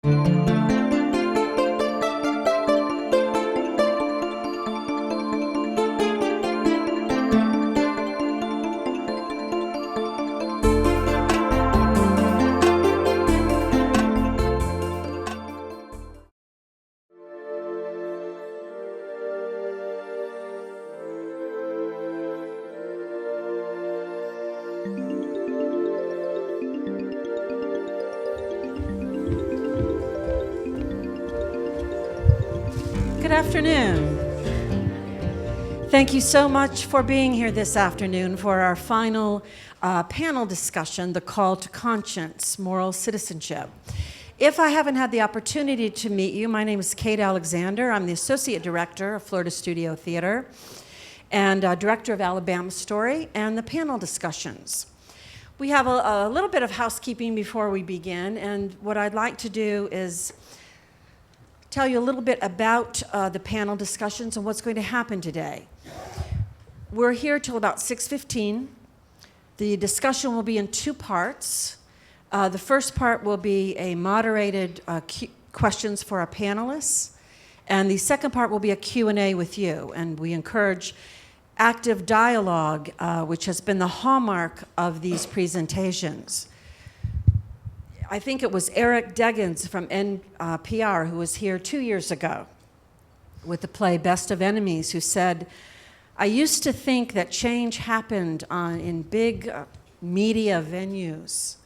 Good afternoon. Thank you so much for being here this afternoon for our final panel discussion, The Call to Conscience, Moral Citizenship. If I haven't had the opportunity to meet you, my name is Kate Alexander. I'm the Associate Director of Florida Studio Theater and Director of Alabama Story and the panel discussions. We have a little bit of housekeeping before we begin, and what I'd like to do is tell you a little bit about the panel discussions and what's going to happen today. We're here till about 6:15. The discussion will be in two parts. The first part will be a moderated questions for our panelists, and the second part will be a Q&A with you, and we encourage active dialogue, which has been the hallmark of these presentations. I think it was Eric Deggans from NPR who was here 2 years ago with the play Best of Enemies, who said, I used to think that change happened in big media venues,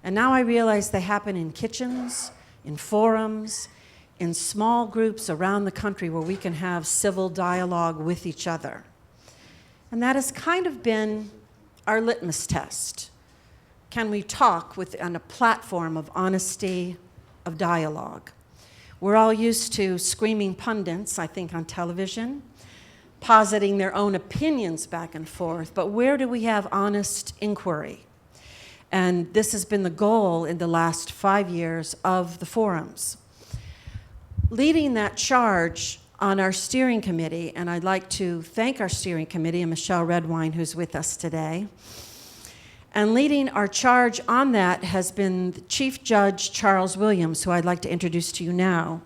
and now I realize they happen in kitchens, in forums, in small groups around the country where we can have civil dialogue with each other. And that has kind of been our litmus test. Can we talk on a platform of honesty, of dialogue? We're all used to screaming pundits, I think, on television, positing their own opinions back and forth, but where do we have honest inquiry? And this has been the goal in the last 5 years of the forums. Leading that charge on our steering committee, and I'd like to thank our steering committee and Michelle Redwine, who's with us today. And leading our charge on that has been the Chief Judge Charles Williams, who I'd like to introduce to you now.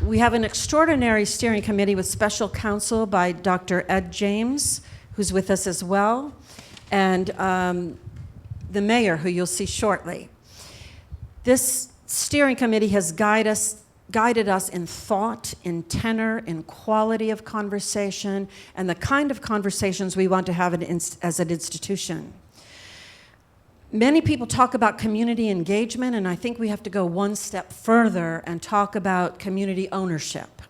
We have an extraordinary steering committee with special counsel by Dr. Ed James, who's with us as well, and the mayor, who you'll see shortly. This steering committee has guided us in thought, in tenor, in quality of conversation, and the kind of conversations we want to have as an institution. Many people talk about community engagement, and I think we have to go one step further and talk about community ownership.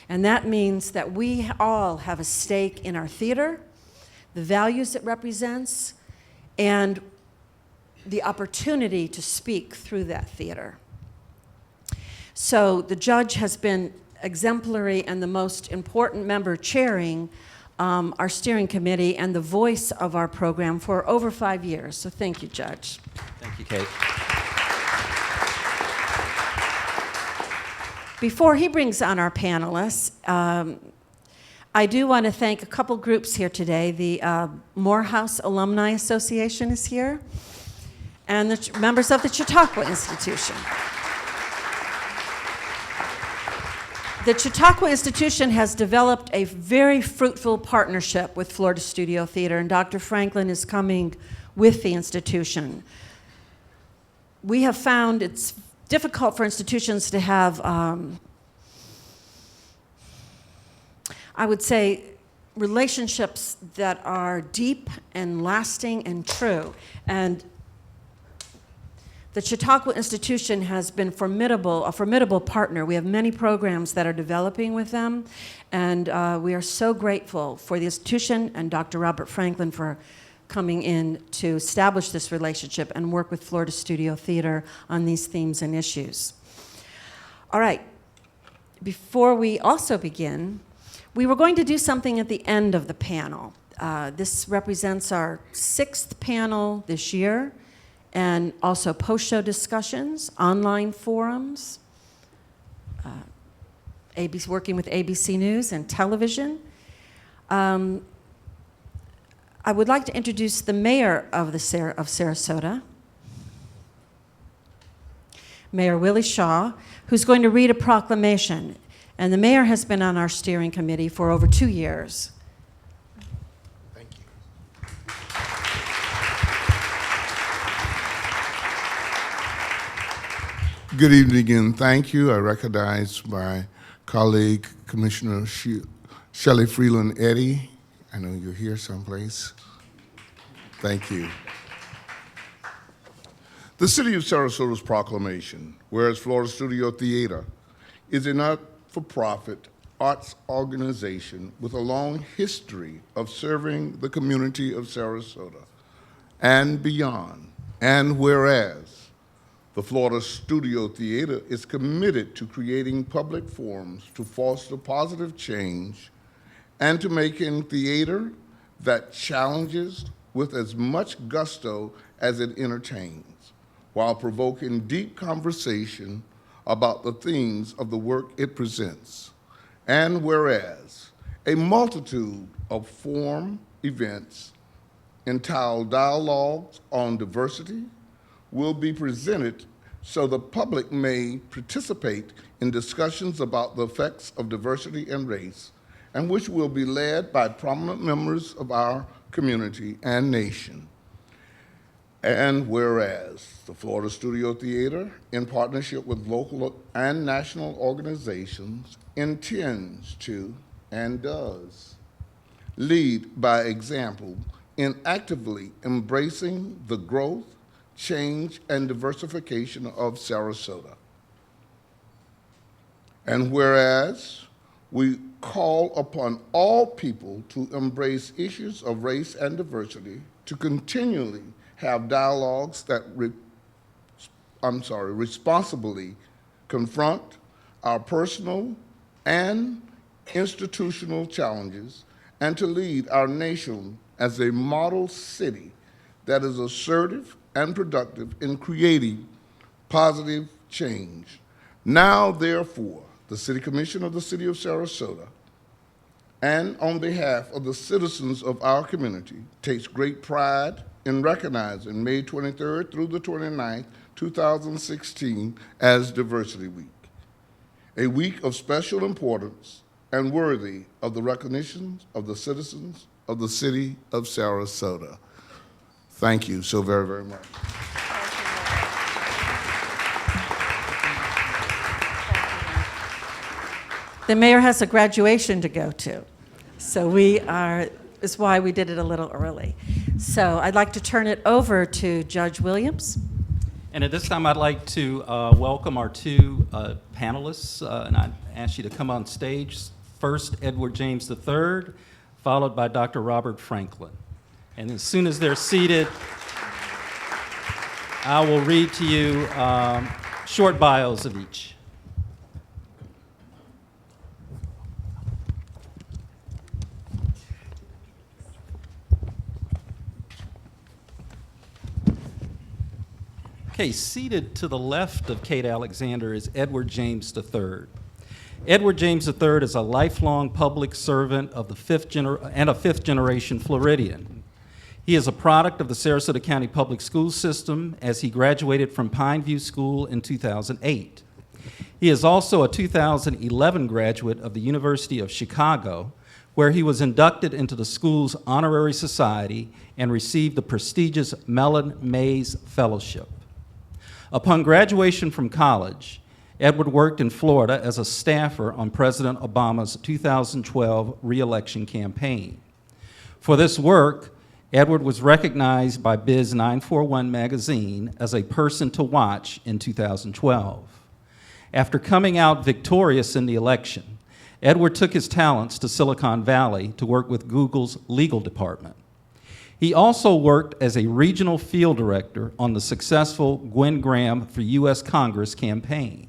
And that means that we all have a stake in our theater, the values it represents, and the opportunity to speak through that theater. So the judge has been exemplary and the most important member chairing our steering committee and the voice of our program for over 5 years. So thank you, Judge. Thank you, Kate. Before he brings on our panelists, I do want to thank a couple groups here today. The Morehouse Alumni Association is here, and the members of the Chautauqua Institution. The Chautauqua Institution has developed a very fruitful partnership with Florida Studio Theater, and Dr. Franklin is coming with the institution. We have found it's difficult for institutions to have, I would say, relationships that are deep and lasting and true. And the Chautauqua Institution has been a formidable partner. We have many programs that are developing with them, and we are so grateful for the institution and Dr. Robert Franklin for coming in to establish this relationship and work with Florida Studio Theater on these themes and issues. All right, before we also begin, we were going to do something at the end of the panel. This represents our 6th panel this year, and also post-show discussions, online forums, working with ABC News and television. I would like to introduce the mayor of Sarasota, Mayor Willie Shaw, who's going to read a proclamation. And the mayor has been on our steering committee for over 2 years. Thank you. Good evening and thank you. I recognize my colleague, Commissioner Shelley Freeland Eddy. I know you're here someplace. Thank you. The City of Sarasota's proclamation, whereas Florida Studio Theater is a not-for-profit arts organization with a long history of serving the community of Sarasota and beyond, and whereas the Florida Studio Theater is committed to creating public forums to foster positive change and to making theater that challenges with as much gusto as it entertains, while provoking deep conversation about the themes of the work it presents. And whereas a multitude of forum events entitled Dialogues on Diversity will be presented so the public may participate in discussions about the effects of diversity and race, and which will be led by prominent members of our community and nation. And whereas the Florida Studio Theater, in partnership with local and national organizations, intends to and does lead by example in actively embracing the growth, change, and diversification of Sarasota. And whereas we call upon all people to embrace issues of race and diversity, to continually have dialogues that responsibly confront our personal and institutional challenges, and to lead our nation as a model city that is assertive and productive in creating positive change. Now, therefore, the City Commission of the City of Sarasota, and on behalf of the citizens of our community, takes great pride in recognizing May 23rd through the 29th, 2016 as Diversity Week, a week of special importance and worthy of the recognition of the citizens of the City of Sarasota. Thank you so very, very much. The mayor has a graduation to go to, so is why we did it a little early. So I'd like to turn it over to Judge Williams. And at this time, I'd like to welcome our two panelists, and I'd ask you to come on stage. First, Edward James III, followed by Dr. Robert Franklin. And as soon as they're seated, I will read to you short bios of each. Okay, seated to the left of Kate Alexander is Edward James III. Edward James III is a lifelong public servant of the fifth generation Floridian. He is a product of the Sarasota County Public School System as he graduated from Pineview School in 2008. He is also a 2011 graduate of the University of Chicago, where he was inducted into the school's honorary society and received the prestigious Mellon Mays Fellowship. Upon graduation from college, Edward worked in Florida as a staffer on President Obama's 2012 re-election campaign. For this work, Edward was recognized by Biz 941 magazine as a person to watch in 2012. After coming out victorious in the election, Edward took his talents to Silicon Valley to work with Google's legal department. He also worked as a regional field director on the successful Gwen Graham for U.S. Congress campaign.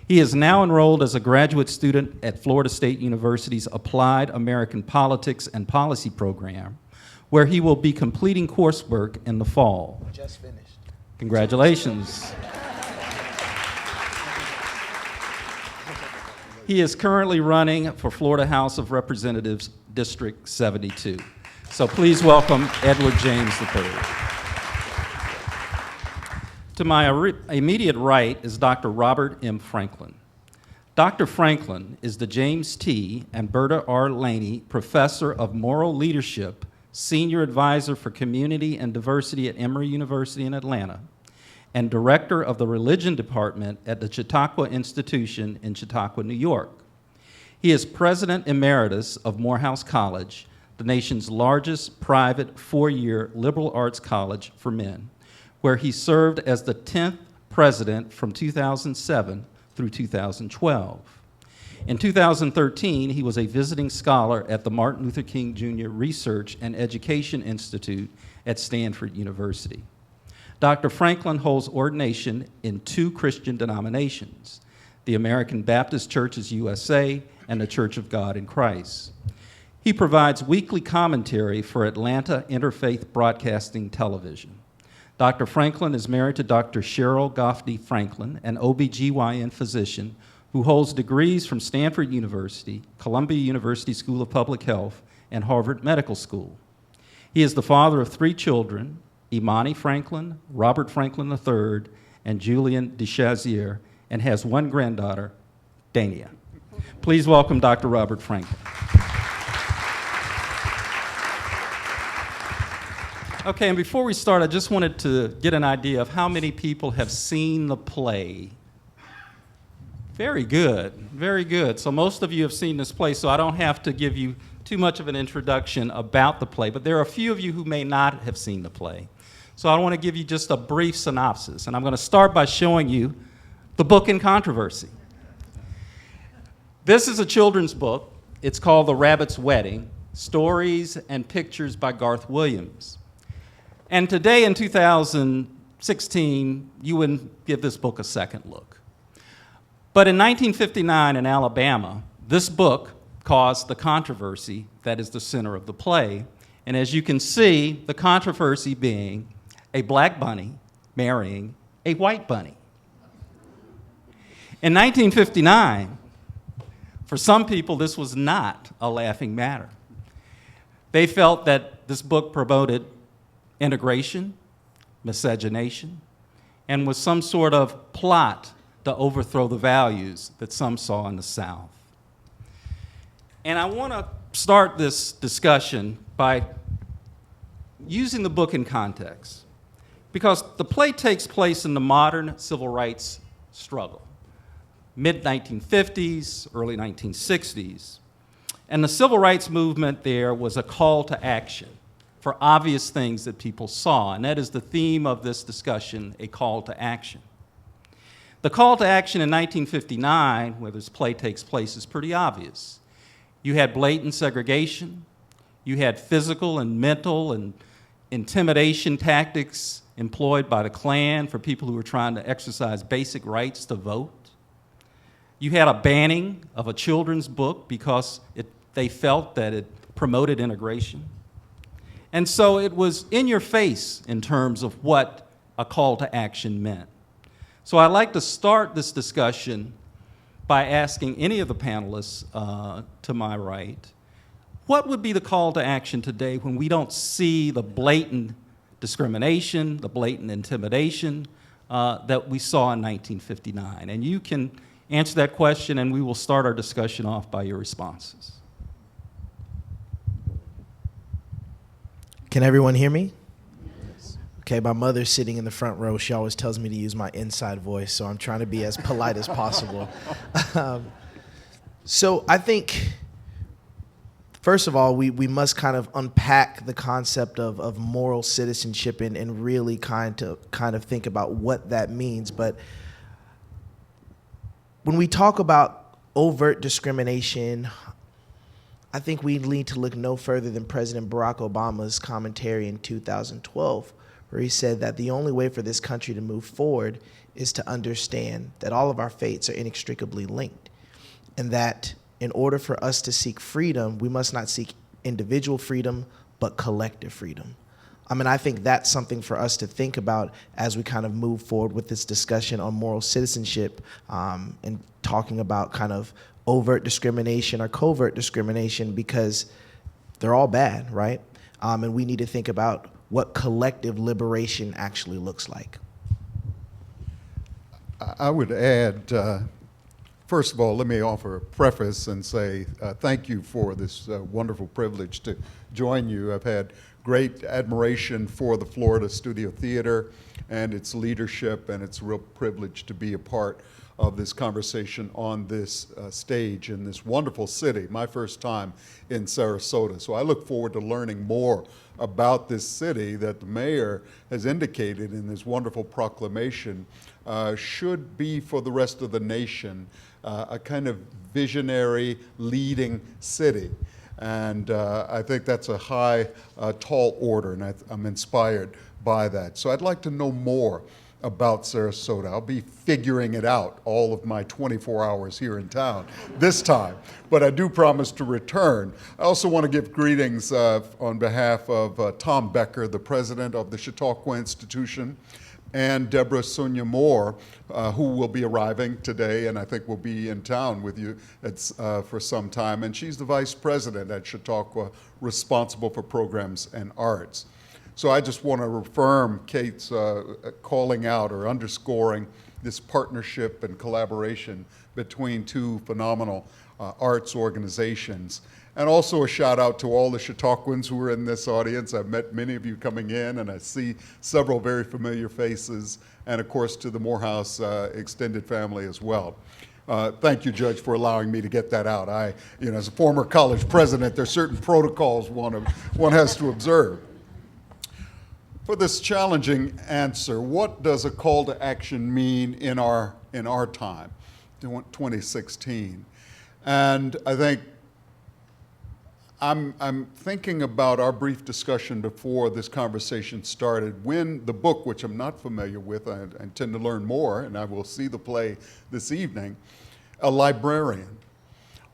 He is now enrolled as a graduate student at Florida State University's Applied American Politics and Policy program, where he will be completing coursework in the fall. Just finished. Congratulations. He is currently running for Florida House of Representatives District 72. So please welcome Edward James III. To my immediate right is Dr. Robert M. Franklin. Dr. Franklin is the James T. and Berta R. Laney Professor of Moral Leadership, Senior Advisor for Community and Diversity at Emory University in Atlanta, and Director of the Religion Department at the Chautauqua Institution in Chautauqua, New York. He is President Emeritus of Morehouse College, the nation's largest private four-year liberal arts college for men, where he served as the 10th president from 2007 through 2012. In 2013, he was a visiting scholar at the Martin Luther King Jr. Research and Education Institute at Stanford University. Dr. Franklin holds ordination in two Christian denominations, the American Baptist Churches USA and the Church of God in Christ. He provides weekly commentary for Atlanta Interfaith Broadcasting Television. Dr. Franklin is married to Dr. Cheryl Goffney Franklin, an OBGYN physician who holds degrees from Stanford University, Columbia University School of Public Health, and Harvard Medical School. He is the father of three children, Imani Franklin, Robert Franklin III, and Julian DeShazier, and has one granddaughter, Dania. Please welcome Dr. Robert Franklin. Okay, and before we start, I just wanted to get an idea of how many people have seen the play. Very good, very good. So most of you have seen this play, so I don't have to give you too much of an introduction about the play, but there are a few of you who may not have seen the play. So I want to give you just a brief synopsis, and I'm going to start by showing you the book in controversy. This is a children's book. It's called The Rabbit's Wedding, Stories and Pictures by Garth Williams. And today in 2016, you wouldn't give this book a second look. But in 1959 in Alabama, this book caused the controversy that is the center of the play. And as you can see, the controversy being a black bunny marrying a white bunny. In 1959, for some people, this was not a laughing matter. They felt that this book promoted integration, miscegenation, and was some sort of plot to overthrow the values that some saw in the South. And I want to start this discussion by using the book in context, because the play takes place in the modern civil rights struggle, mid-1950s, early 1960s. And the civil rights movement there was a call to action for obvious things that people saw, and that is the theme of this discussion, a call to action. The call to action in 1959, where this play takes place, is pretty obvious. You had blatant segregation, you had physical and mental and intimidation tactics employed by the Klan for people who were trying to exercise basic rights to vote. You had a banning of a children's book because they felt that it promoted integration. And so it was in your face in terms of what a call to action meant. So I'd like to start this discussion by asking any of the panelists to my right, what would be the call to action today when we don't see the blatant discrimination, the blatant intimidation that we saw in 1959? And you can answer that question, and we will start our discussion off by your responses. Can everyone hear me? Okay, my mother's sitting in the front row. She always tells me to use my inside voice, so I'm trying to be as polite as possible. So I think, first of all, we must kind of unpack the concept of moral citizenship and really kind of think about what that means. But when we talk about overt discrimination, I think we need to look no further than President Barack Obama's commentary in 2012, where he said that the only way for this country to move forward is to understand that all of our fates are inextricably linked, and that in order for us to seek freedom, we must not seek individual freedom, but collective freedom. I mean, I think that's something for us to think about as we kind of move forward with this discussion on moral citizenship and talking about kind of overt discrimination or covert discrimination, because they're all bad, right? and we need to think about what collective liberation actually looks like. I would add, first of all, let me offer a preface and say thank you for this wonderful privilege to join you. I've had great admiration for the Florida Studio Theater and its leadership, and it's a real privilege to be a part of this conversation on this stage in this wonderful city, my first time in Sarasota. So I look forward to learning more about this city that the mayor has indicated in this wonderful proclamation should be for the rest of the nation a kind of visionary leading city. And I think that's a high, tall order, and I'm inspired by that. So I'd like to know more about Sarasota. I'll be figuring it out all of my 24 hours here in town this time, but I do promise to return. I also want to give greetings on behalf of Tom Becker, the president of the Chautauqua Institution, and Deborah Sonia Moore, who will be arriving today and I think will be in town with you for some time. And she's the vice president at Chautauqua, responsible for programs and arts. So I just want to affirm Kate's calling out or underscoring this partnership and collaboration between two phenomenal arts organizations. And also a shout out to all the Chautauquans who are in this audience. I've met many of you coming in, and I see several very familiar faces, and of course to the Morehouse extended family as well. Thank you, Judge, for allowing me to get that out. As a former college president, there's certain protocols one has to observe. For this challenging answer, what does a call to action mean in our time, 2016? And I think I'm thinking about our brief discussion before this conversation started when the book, which I'm not familiar with, I intend to learn more, and I will see the play this evening, a librarian,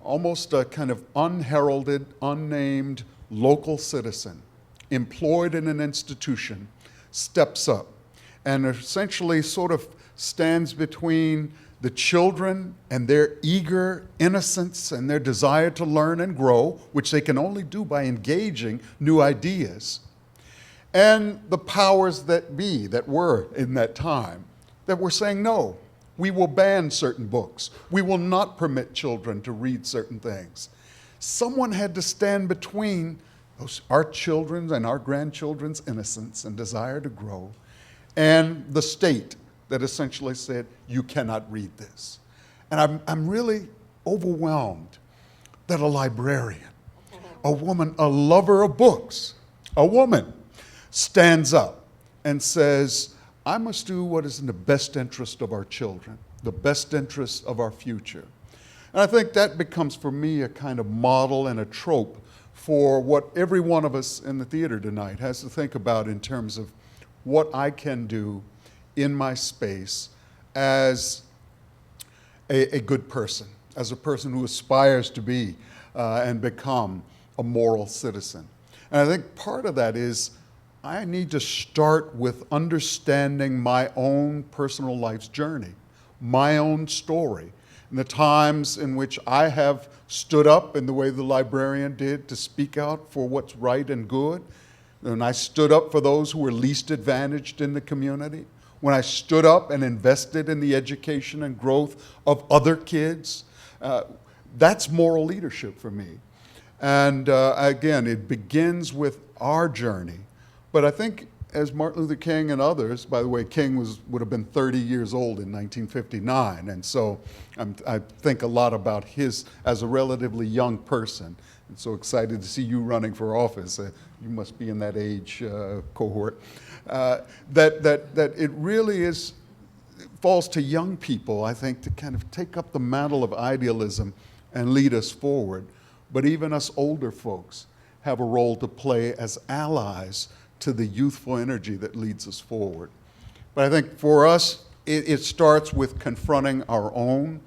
almost a kind of unheralded, unnamed local citizen, employed in an institution, steps up and essentially sort of stands between the children and their eager innocence and their desire to learn and grow, which they can only do by engaging new ideas, and the powers that be that were in that time that were saying, no, we will ban certain books. We will not permit children to read certain things. Someone had to stand between our children's and our grandchildren's innocence and desire to grow, and the state that essentially said, you cannot read this. And I'm really overwhelmed that a librarian, a woman, a lover of books, a woman, stands up and says, I must do what is in the best interest of our children, the best interest of our future. And I think that becomes for me a kind of model and a trope for what every one of us in the theater tonight has to think about in terms of what I can do in my space as a good person, as a person who aspires to be and become a moral citizen. And I think part of that is I need to start with understanding my own personal life's journey, my own story, and the times in which I have stood up in the way the librarian did to speak out for what's right and good. When I stood up for those who were least advantaged in the community. When I stood up and invested in the education and growth of other kids. That's moral leadership for me. And again, it begins with our journey. But I think as Martin Luther King and others, by the way, King would have been 30 years old in 1959, and so I think a lot about his as a relatively young person. And so excited to see you running for office. You must be in that age cohort. That it really falls to young people, I think, to kind of take up the mantle of idealism and lead us forward. But even us older folks have a role to play as allies to the youthful energy that leads us forward. But I think for us, it starts with confronting our own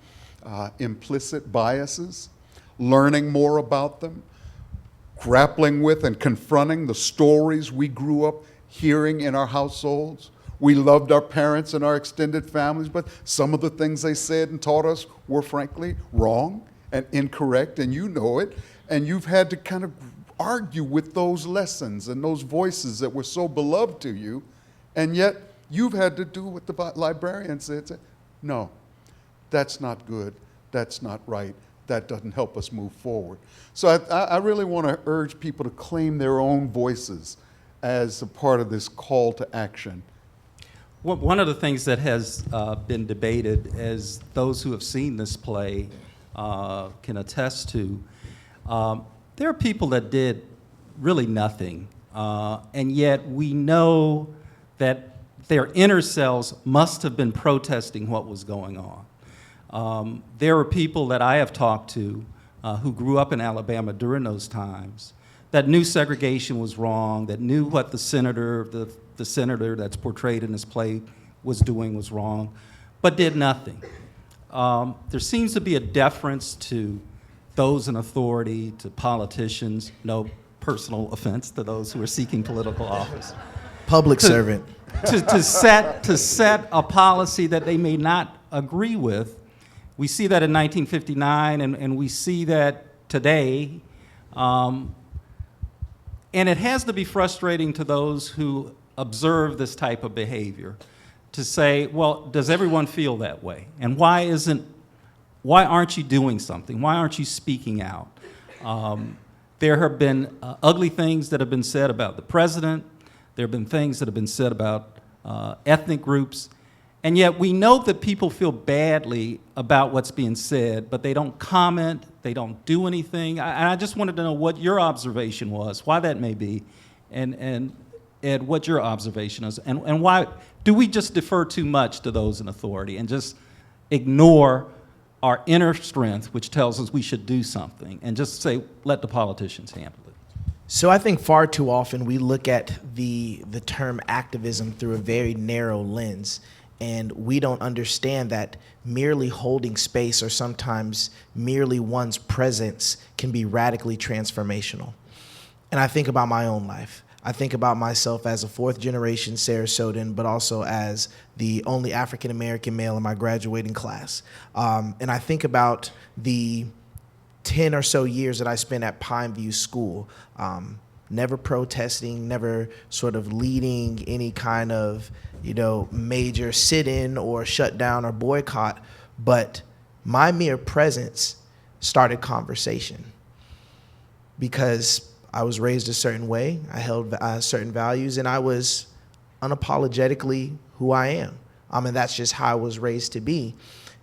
implicit biases, learning more about them, grappling with and confronting the stories we grew up hearing in our households. We loved our parents and our extended families, but some of the things they said and taught us were frankly wrong and incorrect, and you know it, and you've had to kind of argue with those lessons and those voices that were so beloved to you, and yet you've had to do what the librarian said, no, that's not good, that's not right, that doesn't help us move forward. So I really want to urge people to claim their own voices as a part of this call to action. One of the things that has been debated, as those who have seen this play can attest to, there are people that did really nothing, and yet we know that their inner selves must have been protesting what was going on. There are people that I have talked to who grew up in Alabama during those times that knew segregation was wrong, that knew what the senator that's portrayed in this play was doing was wrong, but did nothing. There seems to be a deference to those in authority, to politicians, no personal offense to those who are seeking political office. Public servant. To set a policy that they may not agree with. We see that in 1959, and we see that today. And it has to be frustrating to those who observe this type of behavior to say, well, does everyone feel that way? And why aren't you doing something? Why aren't you speaking out? There have been ugly things that have been said about the president. There have been things that have been said about ethnic groups. And yet we know that people feel badly about what's being said, but they don't comment, they don't do anything. I just wanted to know what your observation was, why that may be, and Ed, what your observation is, and why do we just defer too much to those in authority and just ignore our inner strength, which tells us we should do something, and just say, let the politicians handle it? So I think far too often we look at the term activism through a very narrow lens, and we don't understand that merely holding space or sometimes merely one's presence can be radically transformational. And I think about my own life. I think about myself as a fourth-generation Sarasotan, but also as the only African-American male in my graduating class. And I think about the 10 or so years that I spent at Pineview School, never protesting, never sort of leading any kind of, major sit-in or shutdown or boycott, but my mere presence started conversation because I was raised a certain way, I held certain values, and I was unapologetically who I am. And that's just how I was raised to be.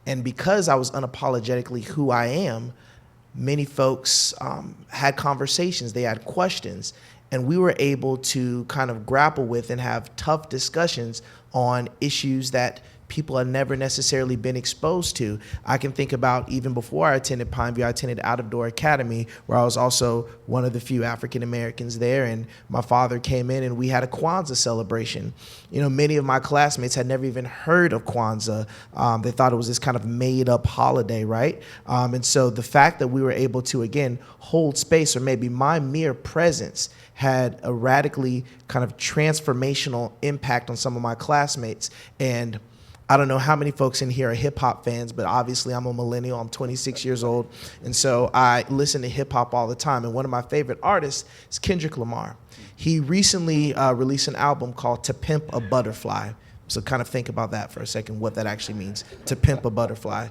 And because I was unapologetically who I am, many folks had conversations, they had questions, and we were able to kind of grapple with and have tough discussions on issues that people have never necessarily been exposed to. I can think about even before I attended Pineview, I attended Out of Door Academy, where I was also one of the few African Americans there, and my father came in and we had a Kwanzaa celebration. Many of my classmates had never even heard of Kwanzaa. They thought it was this kind of made up holiday, right? And so the fact that we were able to, again, hold space, or maybe my mere presence had a radically kind of transformational impact on some of my classmates. And I don't know how many folks in here are hip hop fans, but obviously I'm a millennial. I'm 26 years old. And so I listen to hip hop all the time. And one of my favorite artists is Kendrick Lamar. He recently released an album called To Pimp a Butterfly. So kind of think about that for a second, what that actually means, to pimp a butterfly.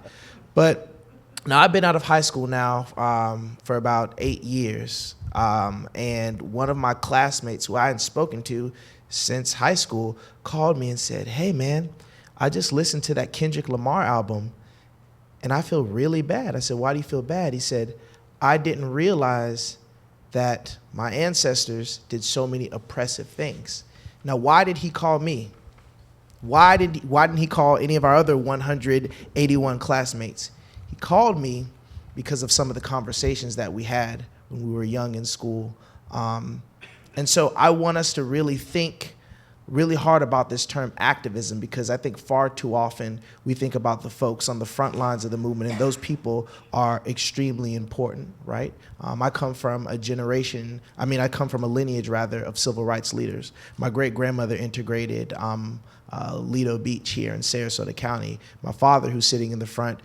But now I've been out of high school now for about 8 years. And one of my classmates who I hadn't spoken to since high school called me and said, "Hey man, I just listened to that Kendrick Lamar album and I feel really bad." I said, "Why do you feel bad?" He said, "I didn't realize that my ancestors did so many oppressive things." Now, why did he call me? Why didn't he call any of our other 181 classmates? He called me because of some of the conversations that we had when we were young in school. And so I want us to really think really hard about this term activism, because I think far too often we think about the folks on the front lines of the movement, and those people are extremely important, right? I come from a lineage rather of civil rights leaders. My great-grandmother integrated Lido Beach here in Sarasota County. My father, who's sitting in the front,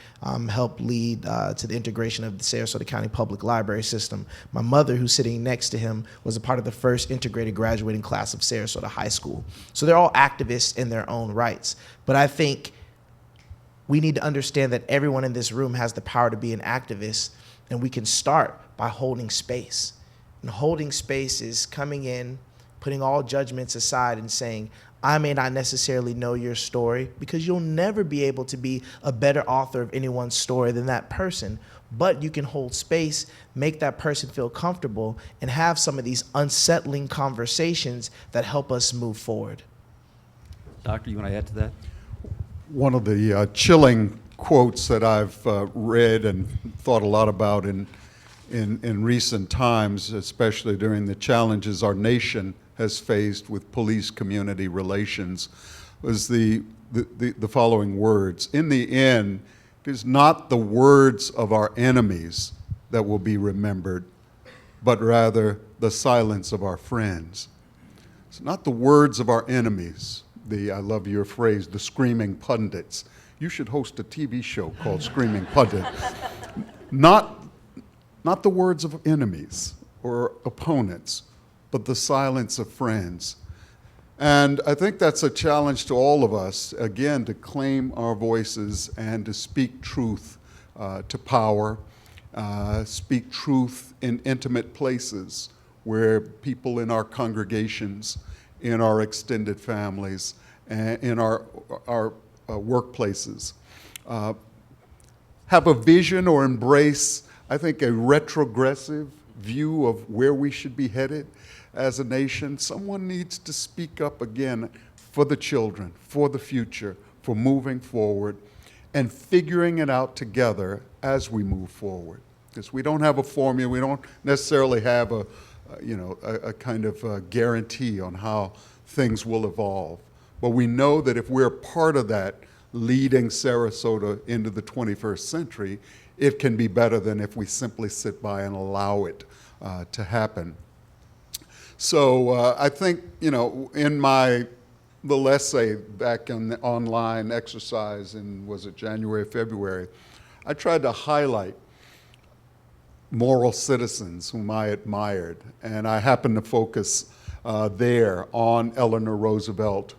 helped lead to the integration of the Sarasota County Public Library system. My mother, who's sitting next to him, was a part of the first integrated graduating class of Sarasota High School. So they're all activists in their own rights. But I think we need to understand that everyone in this room has the power to be an activist, and we can start by holding space. And holding space is coming in, putting all judgments aside and saying, I may not necessarily know your story, because you'll never be able to be a better author of anyone's story than that person, but you can hold space, make that person feel comfortable, and have some of these unsettling conversations that help us move forward. Doctor, you want to add to that? One of the chilling quotes that I've read and thought a lot about in recent times, especially during the challenges our nation has faced with police-community relations, was the following words. In the end, it is not the words of our enemies that will be remembered, but rather the silence of our friends. It's not the words of our enemies. I love your phrase, the screaming pundits. You should host a TV show called Screaming Pundit. Not the words of enemies or opponents, but the silence of friends. And I think that's a challenge to all of us, again, to claim our voices and to speak truth to power, speak truth in intimate places where people in our congregations, in our extended families, and in our workplaces have a vision or embrace, I think, a retrogressive view of where we should be headed as a nation. Someone needs to speak up again for the children, for the future, for moving forward, and figuring it out together as we move forward. Because we don't have a formula, we don't necessarily have a kind of guarantee on how things will evolve. But we know that if we're part of that leading Sarasota into the 21st century, it can be better than if we simply sit by and allow it to happen. So I think, in my little essay back in the online exercise in, was it January, February, I tried to highlight moral citizens whom I admired. And I happened to focus there on Eleanor Roosevelt,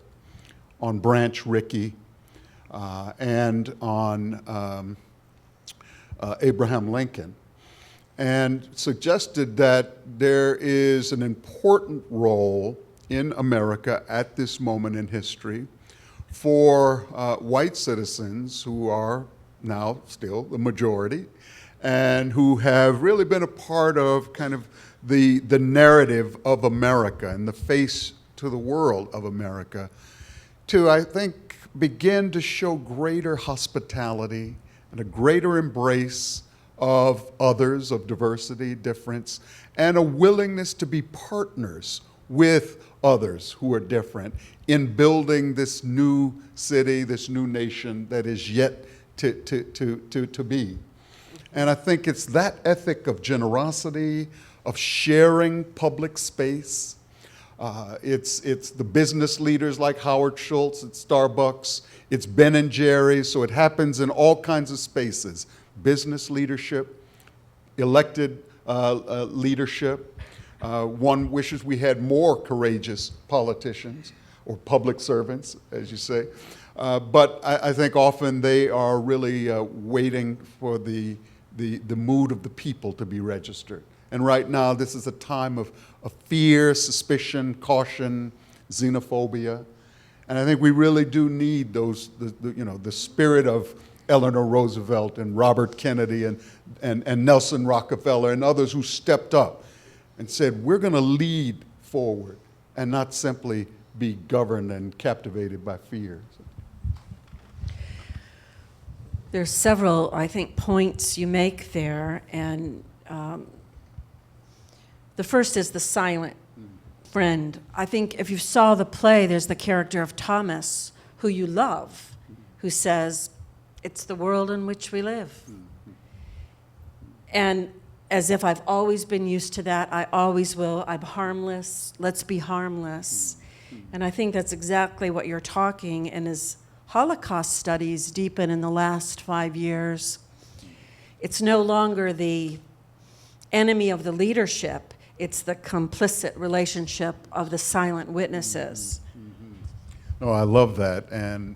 on Branch Rickey, and on Abraham Lincoln, and suggested that there is an important role in America at this moment in history for white citizens who are now still the majority and who have really been a part of kind of the narrative of America and the face to the world of America, to, I think, begin to show greater hospitality and a greater embrace of others, of diversity, difference, and a willingness to be partners with others who are different in building this new city, this new nation that is yet to be. And I think it's that ethic of generosity, of sharing public space. It's the business leaders like Howard Schultz at Starbucks. It's Ben & Jerry's, so it happens in all kinds of spaces. Business leadership, elected leadership. One wishes we had more courageous politicians or public servants, as you say. But I think often they are really waiting for the mood of the people to be registered. And right now, this is a time of fear, suspicion, caution, xenophobia. And I think we really do need the spirit of Eleanor Roosevelt and Robert Kennedy and Nelson Rockefeller and others who stepped up and said, we're going to lead forward and not simply be governed and captivated by fear. There's several, I think, points you make there, and the first is the silent friend. I think if you saw the play, there's the character of Thomas, who you love, who says, it's the world in which we live. And as if I've always been used to that, I always will. I'm harmless. Let's be harmless. And I think that's exactly what you're talking. And as Holocaust studies deepen in the last 5 years, it's no longer the enemy of the leadership. It's the complicit relationship of the silent witnesses. Oh, I love that. And,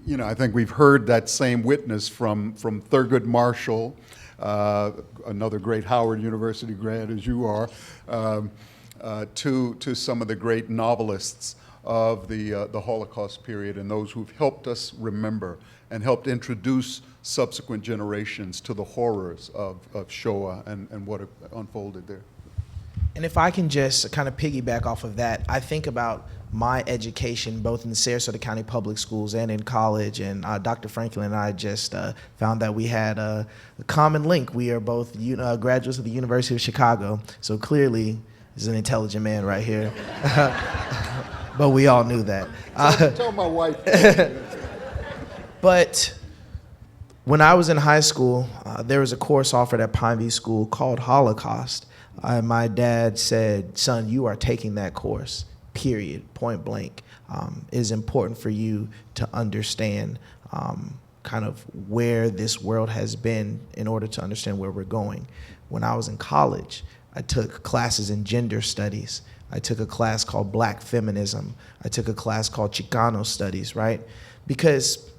you know, I think we've heard that same witness from Thurgood Marshall, another great Howard University grad as you are, to some of the great novelists of the Holocaust period and those who've helped us remember and helped introduce subsequent generations to the horrors of Shoah and what unfolded there. And if I can just kind of piggyback off of that, I think about my education both in the Sarasota County Public Schools and in college, and Dr. Franklin and I just found that we had a common link. We are both graduates of the University of Chicago, so clearly he's an intelligent man right here. But we all knew that. Tell my wife. But when I was in high school, there was a course offered at Pine View School called Holocaust. My dad said, son, you are taking that course, period, point blank. It is important for you to understand kind of where this world has been in order to understand where we're going. When I was in college, I took classes in gender studies. I took a class called Black Feminism. I took a class called Chicano Studies, right? Because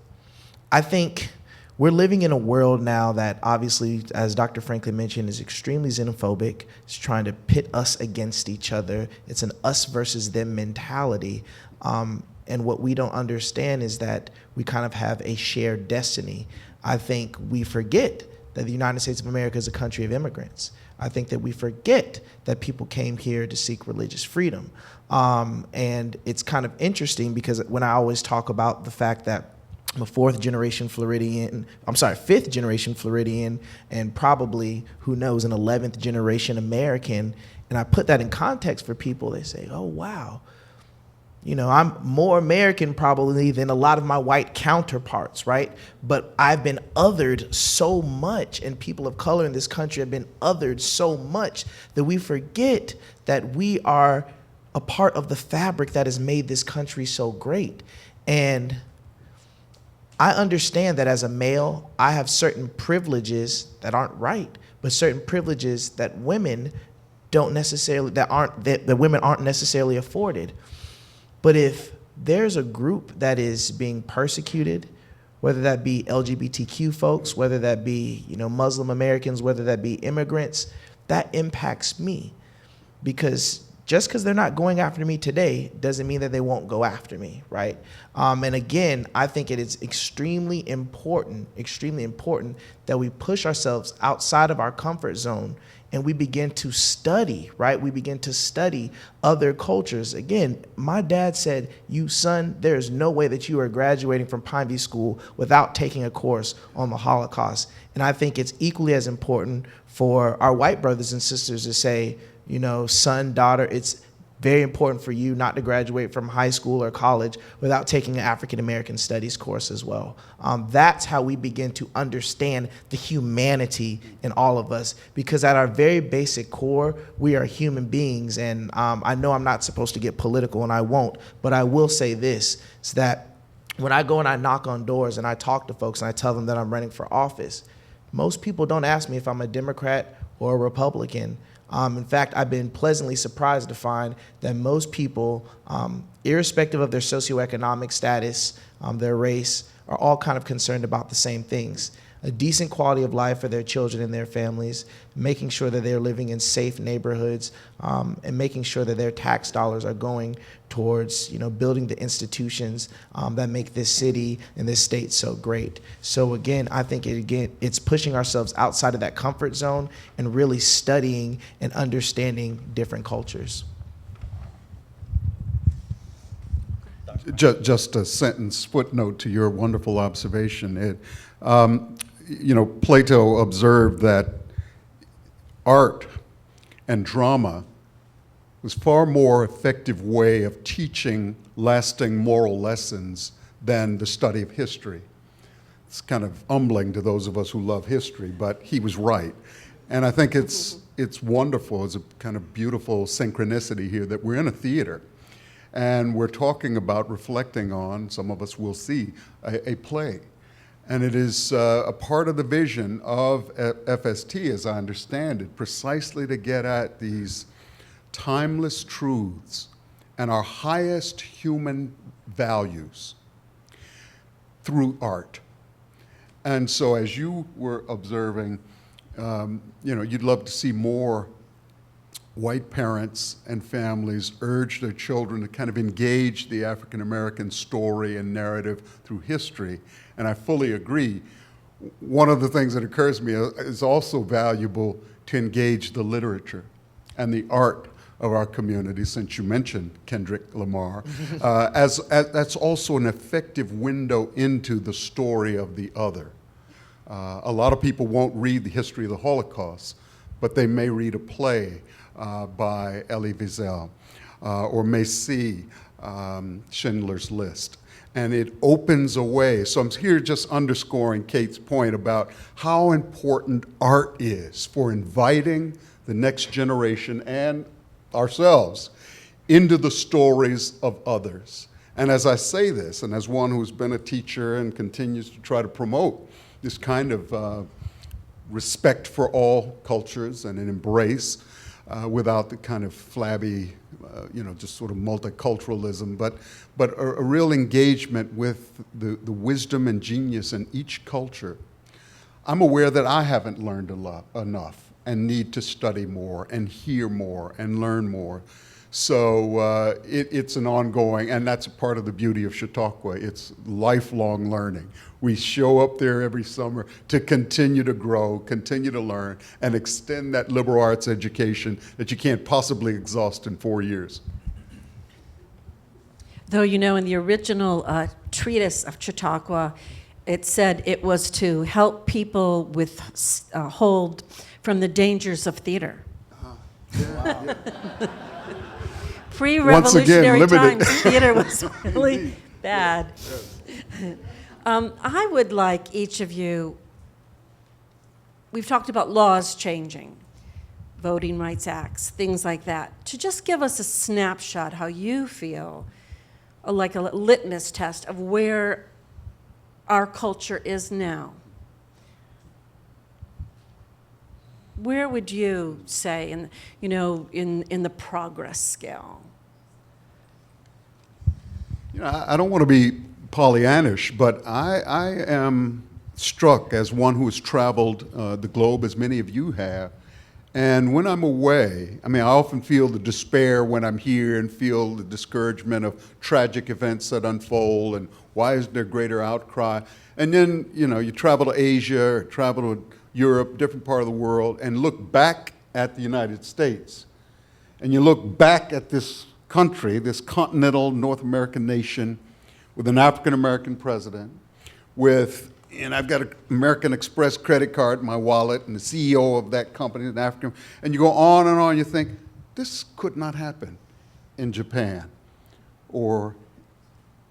I think we're living in a world now that obviously, as Dr. Franklin mentioned, is extremely xenophobic. It's trying to pit us against each other. It's an us versus them mentality. And what we don't understand is that we kind of have a shared destiny. I think we forget that the United States of America is a country of immigrants. I think that we forget that people came here to seek religious freedom. And it's kind of interesting because when I always talk about the fact that I'm a fifth generation Floridian, and probably, who knows, an 11th generation American. And I put that in context for people. They say, oh, wow. You know, I'm more American probably than a lot of my white counterparts, right? But I've been othered so much, and people of color in this country have been othered so much that we forget that we are a part of the fabric that has made this country so great. And I understand that as a male, I have certain privileges that aren't right, but certain privileges that women don't necessarily, that women aren't necessarily afforded. But if there's a group that is being persecuted, whether that be LGBTQ folks, whether that be, Muslim Americans, whether that be immigrants, that impacts me. Because just because they're not going after me today doesn't mean that they won't go after me, right? And again, I think it is extremely important that we push ourselves outside of our comfort zone and we begin to study, right? We begin to study other cultures. Again, my dad said, you son, there's no way that you are graduating from Pine View School without taking a course on the Holocaust. And I think it's equally as important for our white brothers and sisters to say, son, daughter, it's very important for you not to graduate from high school or college without taking an African American Studies course as well. That's how we begin to understand the humanity in all of us, because at our very basic core, we are human beings. And I know I'm not supposed to get political, and I won't, but I will say this, is that when I go and I knock on doors and I talk to folks and I tell them that I'm running for office, most people don't ask me if I'm a Democrat or a Republican. In fact, I've been pleasantly surprised to find that most people, irrespective of their socioeconomic status, their race, are all kind of concerned about the same things. A decent quality of life for their children and their families, making sure that they're living in safe neighborhoods, and making sure that their tax dollars are going towards, building the institutions that make this city and this state so great. So again, I think it's pushing ourselves outside of that comfort zone and really studying and understanding different cultures. Just a sentence footnote to your wonderful observation. Plato observed that art and drama was far more effective way of teaching lasting moral lessons than the study of history. It's kind of humbling to those of us who love history, but he was right. And I think it's wonderful, it's a kind of beautiful synchronicity here that we're in a theater and we're talking about reflecting on, some of us will see, a play. And it is a part of the vision of FST, as I understand it, precisely to get at these timeless truths and our highest human values through art. And so as you were observing, you'd love to see more white parents and families urge their children to kind of engage the African American story and narrative through history. And I fully agree. One of the things that occurs to me is also valuable to engage the literature and the art of our community, since you mentioned Kendrick Lamar, that's also an effective window into the story of the other. A lot of people won't read the history of the Holocaust, but they may read a play by Elie Wiesel, or may see Schindler's List. And it opens a way. So I'm here just underscoring Kate's point about how important art is for inviting the next generation and ourselves into the stories of others. And as I say this, and as one who's been a teacher and continues to try to promote this kind of respect for all cultures and an embrace without the kind of flabby, just sort of multiculturalism, but a real engagement with the wisdom and genius in each culture. I'm aware that I haven't learned enough and need to study more and hear more and learn more. So it's an ongoing, and that's a part of the beauty of Chautauqua. It's lifelong learning. We show up there every summer to continue to grow, continue to learn, and extend that liberal arts education that you can't possibly exhaust in 4 years. Though, in the original treatise of Chautauqua, it said it was to help people with hold from the dangers of theater. Pre-revolutionary times, theater was really bad. I would like each of you, we've talked about laws changing, voting rights acts, things like that, to just give us a snapshot how you feel, like a litmus test of where our culture is now. Where would you say in the progress scale? I don't want to be Pollyannish, but I am struck as one who has traveled the globe, as many of you have. And when I'm away, I often feel the despair when I'm here and feel the discouragement of tragic events that unfold and why isn't there greater outcry? And then, you travel to Asia or travel to Europe, different part of the world, and look back at the United States. And you look back at this country, this continental North American nation, with an African-American president, and I've got an American Express credit card in my wallet, and the CEO of that company is an African, and you go on, you think, this could not happen in Japan, or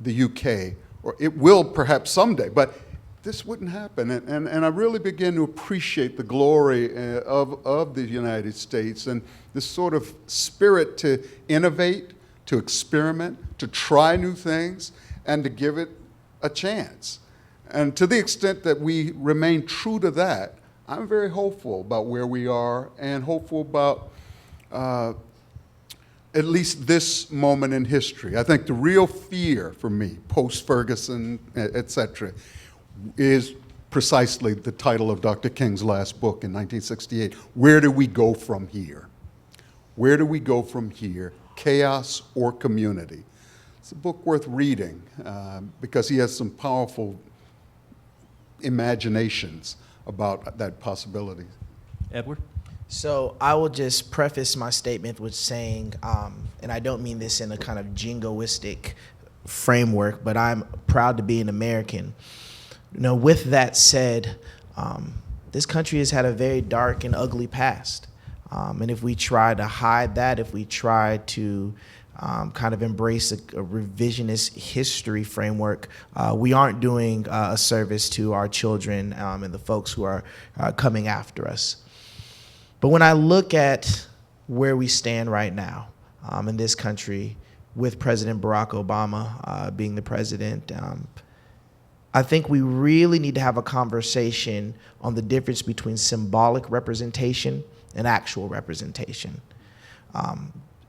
the UK, or it will perhaps someday, but this wouldn't happen. And I really begin to appreciate the glory of the United States and this sort of spirit to innovate, to experiment, to try new things, and to give it a chance. And to the extent that we remain true to that, I'm very hopeful about where we are and hopeful about at least this moment in history. I think the real fear for me, post-Ferguson, et cetera, is precisely the title of Dr. King's last book in 1968. Where do we go from here? Where do we go from here? Chaos or community? It's a book worth reading because he has some powerful imaginations about that possibility. Edward? So I will just preface my statement with saying, and I don't mean this in a kind of jingoistic framework, but I'm proud to be an American. With that said, this country has had a very dark and ugly past. And if we try to hide that, if we try to kind of embrace a revisionist history framework, we aren't doing a service to our children and the folks who are coming after us. But when I look at where we stand right now in this country with President Barack Obama being the president, I think we really need to have a conversation on the difference between symbolic representation and actual representation.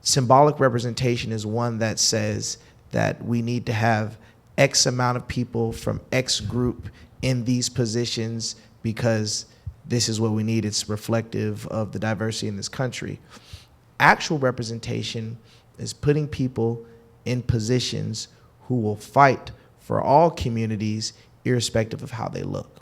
Symbolic representation is one that says that we need to have X amount of people from X group in these positions because this is what we need. It's reflective of the diversity in this country. Actual representation is putting people in positions who will fight for all communities, irrespective of how they look.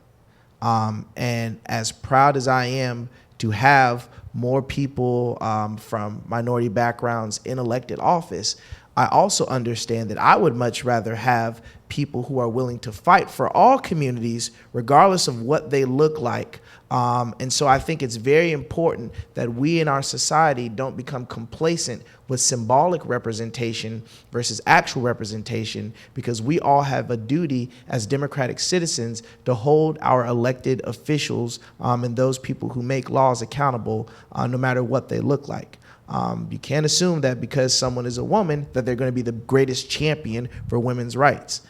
And as proud as I am to have more people from minority backgrounds in elected office, I also understand that I would much rather have people who are willing to fight for all communities, regardless of what they look like. And so I think it's very important that we in our society don't become complacent with symbolic representation versus actual representation, because we all have a duty as democratic citizens to hold our elected officials and those people who make laws accountable, no matter what they look like. You can't assume that because someone is a woman that they're going to be the greatest champion for women's rights.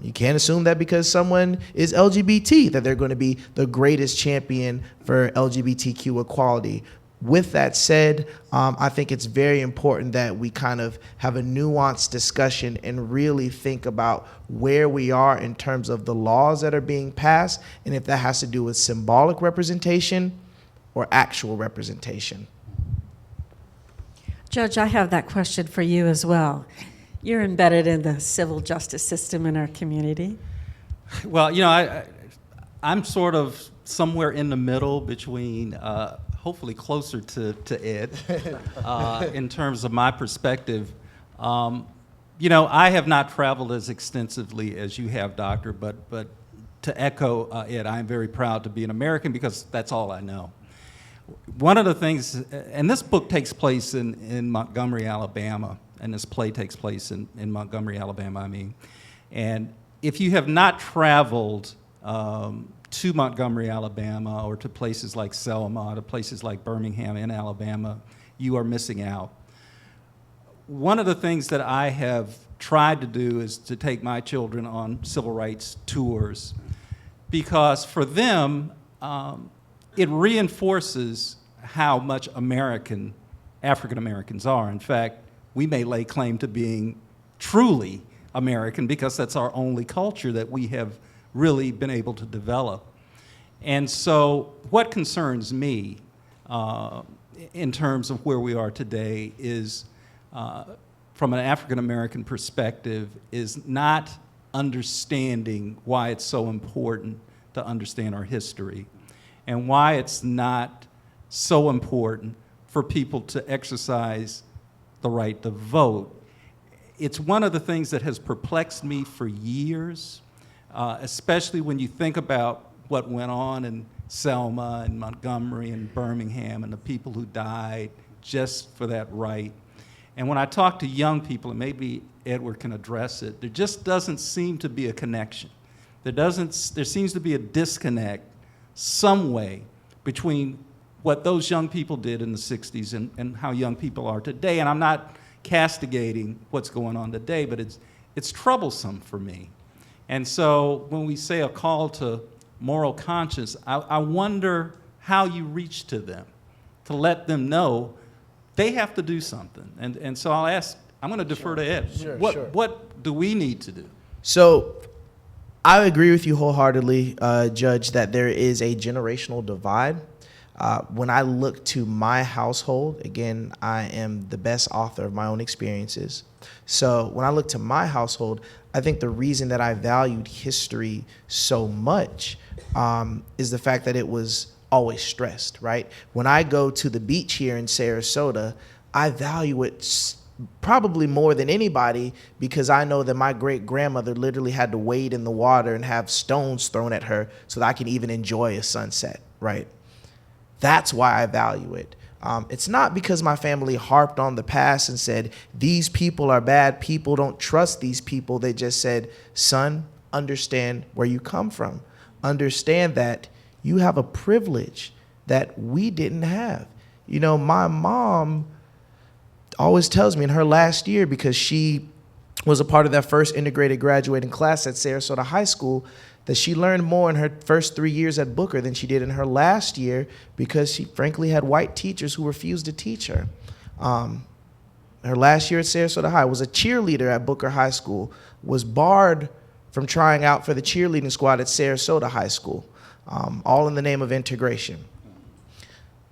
You can't assume that because someone is LGBT that they're going to be the greatest champion for LGBTQ equality. With that said, I think it's very important that we kind of have a nuanced discussion and really think about where we are in terms of the laws that are being passed, and if that has to do with symbolic representation or actual representation. Judge, I have that question for you as well. You're embedded in the civil justice system in our community. Well, you know, I'm sort of somewhere in the middle between, hopefully closer to Ed, in terms of my perspective. You know, I have not traveled as extensively as you have, Doctor, but to echo Ed, I'm very proud to be an American because that's all I know. One of the things, and this book takes place in Montgomery, Alabama, and this play takes place in Montgomery, Alabama, I mean. And if you have not traveled to Montgomery, Alabama, or to places like Selma, to places like Birmingham in Alabama, you are missing out. One of the things that I have tried to do is to take my children on civil rights tours, because for them, it reinforces how much African Americans are. In fact, we may lay claim to being truly American because that's our only culture that we have really been able to develop. And so what concerns me in terms of where we are today is, from an African American perspective, is not understanding why it's so important to understand our history, and why it's not so important for people to exercise the right to vote. It's one of the things that has perplexed me for years, especially when you think about what went on in Selma and Montgomery and Birmingham and the people who died just for that right. And when I talk to young people, and maybe Edward can address it, there just doesn't seem to be a connection. There seems to be a disconnect some way between what those young people did in the 60s and how young people are today. And I'm not castigating what's going on today, but it's troublesome for me. And so when we say a call to moral conscience, I wonder how you reach to them to let them know they have to do something. And so I'm going to defer to Ed. Sure. What do we need to do? So I agree with you wholeheartedly, Judge, that there is a generational divide. When I look to my household, again, I am the best author of my own experiences. So when I look to my household, I think the reason that I valued history so much is the fact that it was always stressed, right? When I go to the beach here in Sarasota, I value it probably more than anybody because I know that my great-grandmother literally had to wade in the water and have stones thrown at her so that I can even enjoy a sunset, right? That's why I value it. It's not because my family harped on the past and said, these people are bad people, don't trust these people. They just said, son, understand where you come from. Understand that you have a privilege that we didn't have. You know, my mom always tells me in her last year, because she was a part of that first integrated graduating class at Sarasota High School, that she learned more in her first 3 years at Booker than she did in her last year, because she frankly had white teachers who refused to teach her. Her last year at Sarasota High, was a cheerleader at Booker High School, was barred from trying out for the cheerleading squad at Sarasota High School, all in the name of integration.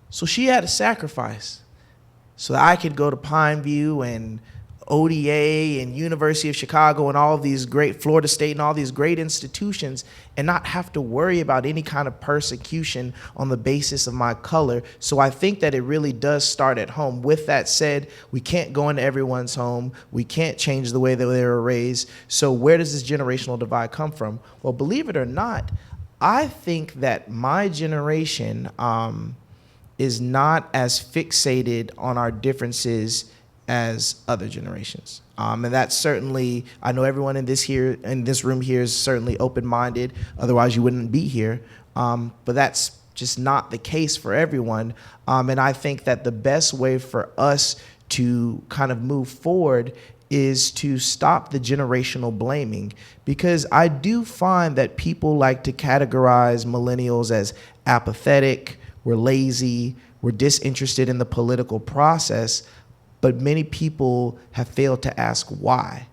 So she had to sacrifice so that I could go to Pineview and ODA and University of Chicago and all of these great, Florida State and all these great institutions, and not have to worry about any kind of persecution on the basis of my color. So I think that it really does start at home. With that said, we can't go into everyone's home. We can't change the way that they were raised. So where does this generational divide come from? Well, believe it or not, I think that my generation is not as fixated on our differences as other generations. And that's certainly, I know everyone in this room here is certainly open-minded, otherwise you wouldn't be here. But that's just not the case for everyone. And I think that the best way for us to kind of move forward is to stop the generational blaming, because I do find that people like to categorize millennials as apathetic, we're lazy, we're disinterested in the political process. But many people have failed to ask why.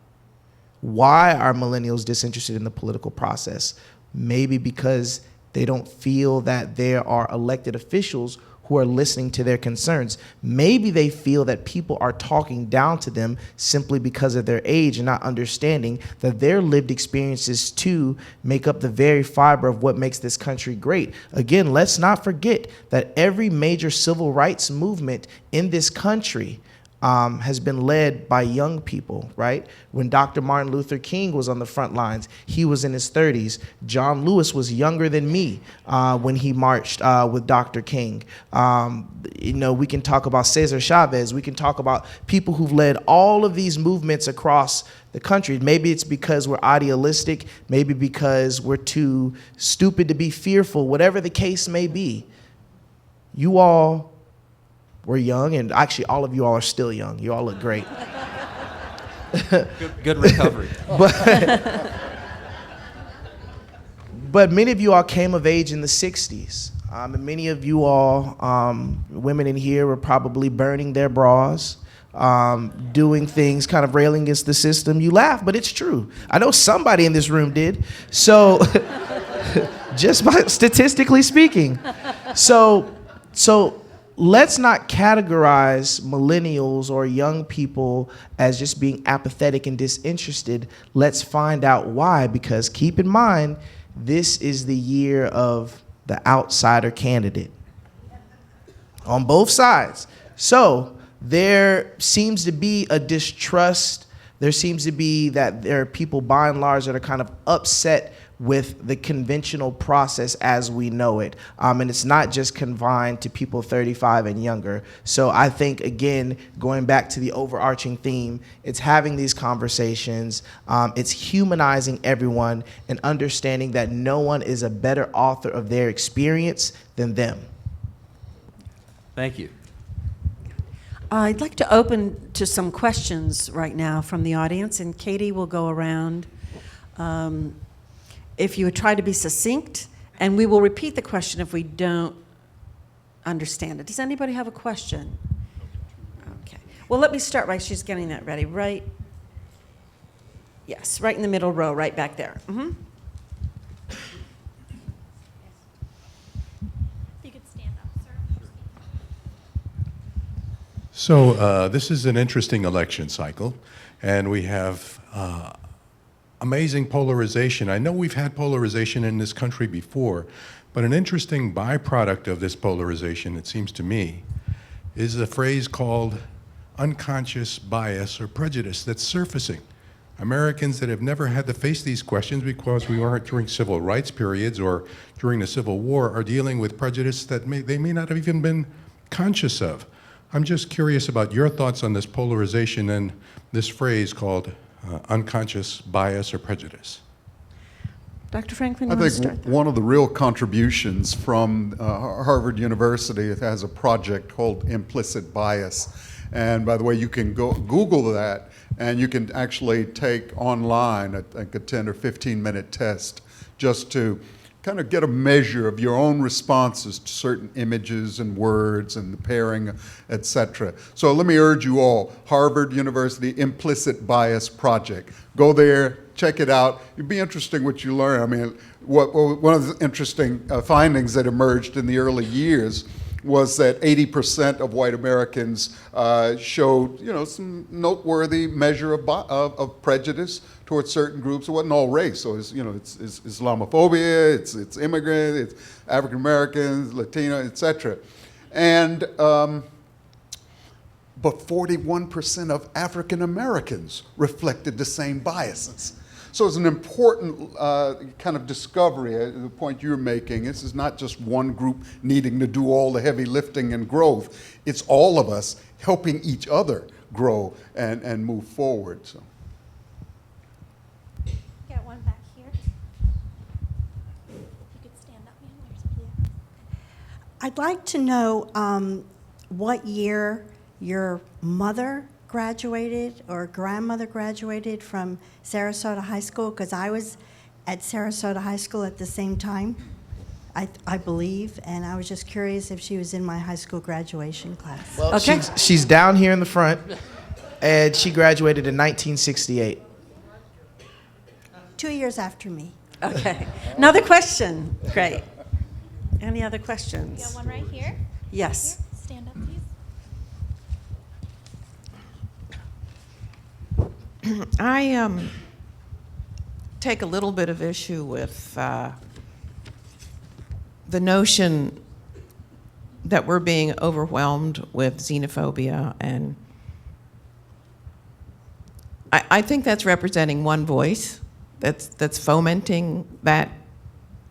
Why are millennials disinterested in the political process? Maybe because they don't feel that there are elected officials who are listening to their concerns. Maybe they feel that people are talking down to them simply because of their age and not understanding that their lived experiences too make up the very fiber of what makes this country great. Again, let's not forget that every major civil rights movement in this country has been led by young people, right? When Dr. Martin Luther King was on the front lines, he was in his 30s. John Lewis was younger than me when he marched with Dr. King. You know, we can talk about Cesar Chavez. We can talk about people who've led all of these movements across the country. Maybe it's because we're idealistic, maybe because we're too stupid to be fearful, whatever the case may be. You all were young, and actually all of you all are still young. You all look great. Good recovery. But many of you all came of age in the 60s. And many of you all, women in here, were probably burning their bras, doing things, kind of railing against the system. You laugh, but it's true. I know somebody in this room did. So, just by statistically speaking. So let's not categorize millennials or young people as just being apathetic and disinterested. Let's find out why, because keep in mind, this is the year of the outsider candidate on both sides. So there seems to be a distrust. There seems to be that there are people by and large that are kind of upset with the conventional process as we know it. And it's not just confined to people 35 and younger. So I think, again, going back to the overarching theme, it's having these conversations, it's humanizing everyone and understanding that no one is a better author of their experience than them. Thank you. I'd like to open to some questions right now from the audience, and Katie will go around. If you would try to be succinct, and we will repeat the question if we don't understand it. Does anybody have a question? Okay. Well, let me start right. She's getting that ready. Right. Yes, right in the middle row, right back there. Mm-hmm. You could stand up, sir. So this is an interesting election cycle, and we have amazing polarization. I know we've had polarization in this country before, but an interesting byproduct of this polarization, it seems to me, is a phrase called unconscious bias or prejudice that's surfacing. Americans that have never had to face these questions because we weren't during civil rights periods or during the Civil War are dealing with prejudice that they may not have even been conscious of. I'm just curious about your thoughts on this polarization and this phrase called unconscious bias or prejudice. Dr. Franklin, I you want to think start? one of the real contributions from Harvard University, it has a project called Implicit Bias. And by the way, you can go Google that, and you can actually take online, I think, a 10 or 15-minute test just to kind of get a measure of your own responses to certain images and words and the pairing, et cetera. So let me urge you all, Harvard University Implicit Bias Project. Go there, check it out. It'd be interesting what you learn. I mean, one of the interesting findings that emerged in the early years was that 80% of white Americans showed, some noteworthy measure of prejudice towards certain groups. It wasn't all race, so it's Islamophobia, it's immigrant, it's African Americans, Latino, etc. And but 41% of African Americans reflected the same biases. So it's an important kind of discovery, the point you're making. This is not just one group needing to do all the heavy lifting and growth. It's all of us helping each other grow and move forward. So. Got one back here. If you could stand up, ma'am. There's I'd like to know what year your mother graduated or grandmother graduated from Sarasota High School, because I was at Sarasota High School at the same time, I believe, and I was just curious if she was in my high school graduation class. Well, Okay. she's down here in the front, and she graduated in 1968. 2 years after me. Okay. Another question. Great. Any other got questions? one right here. Yes. Here. Stand up, please. I take a little bit of issue with the notion that we're being overwhelmed with xenophobia, and I think that's representing one voice that's fomenting that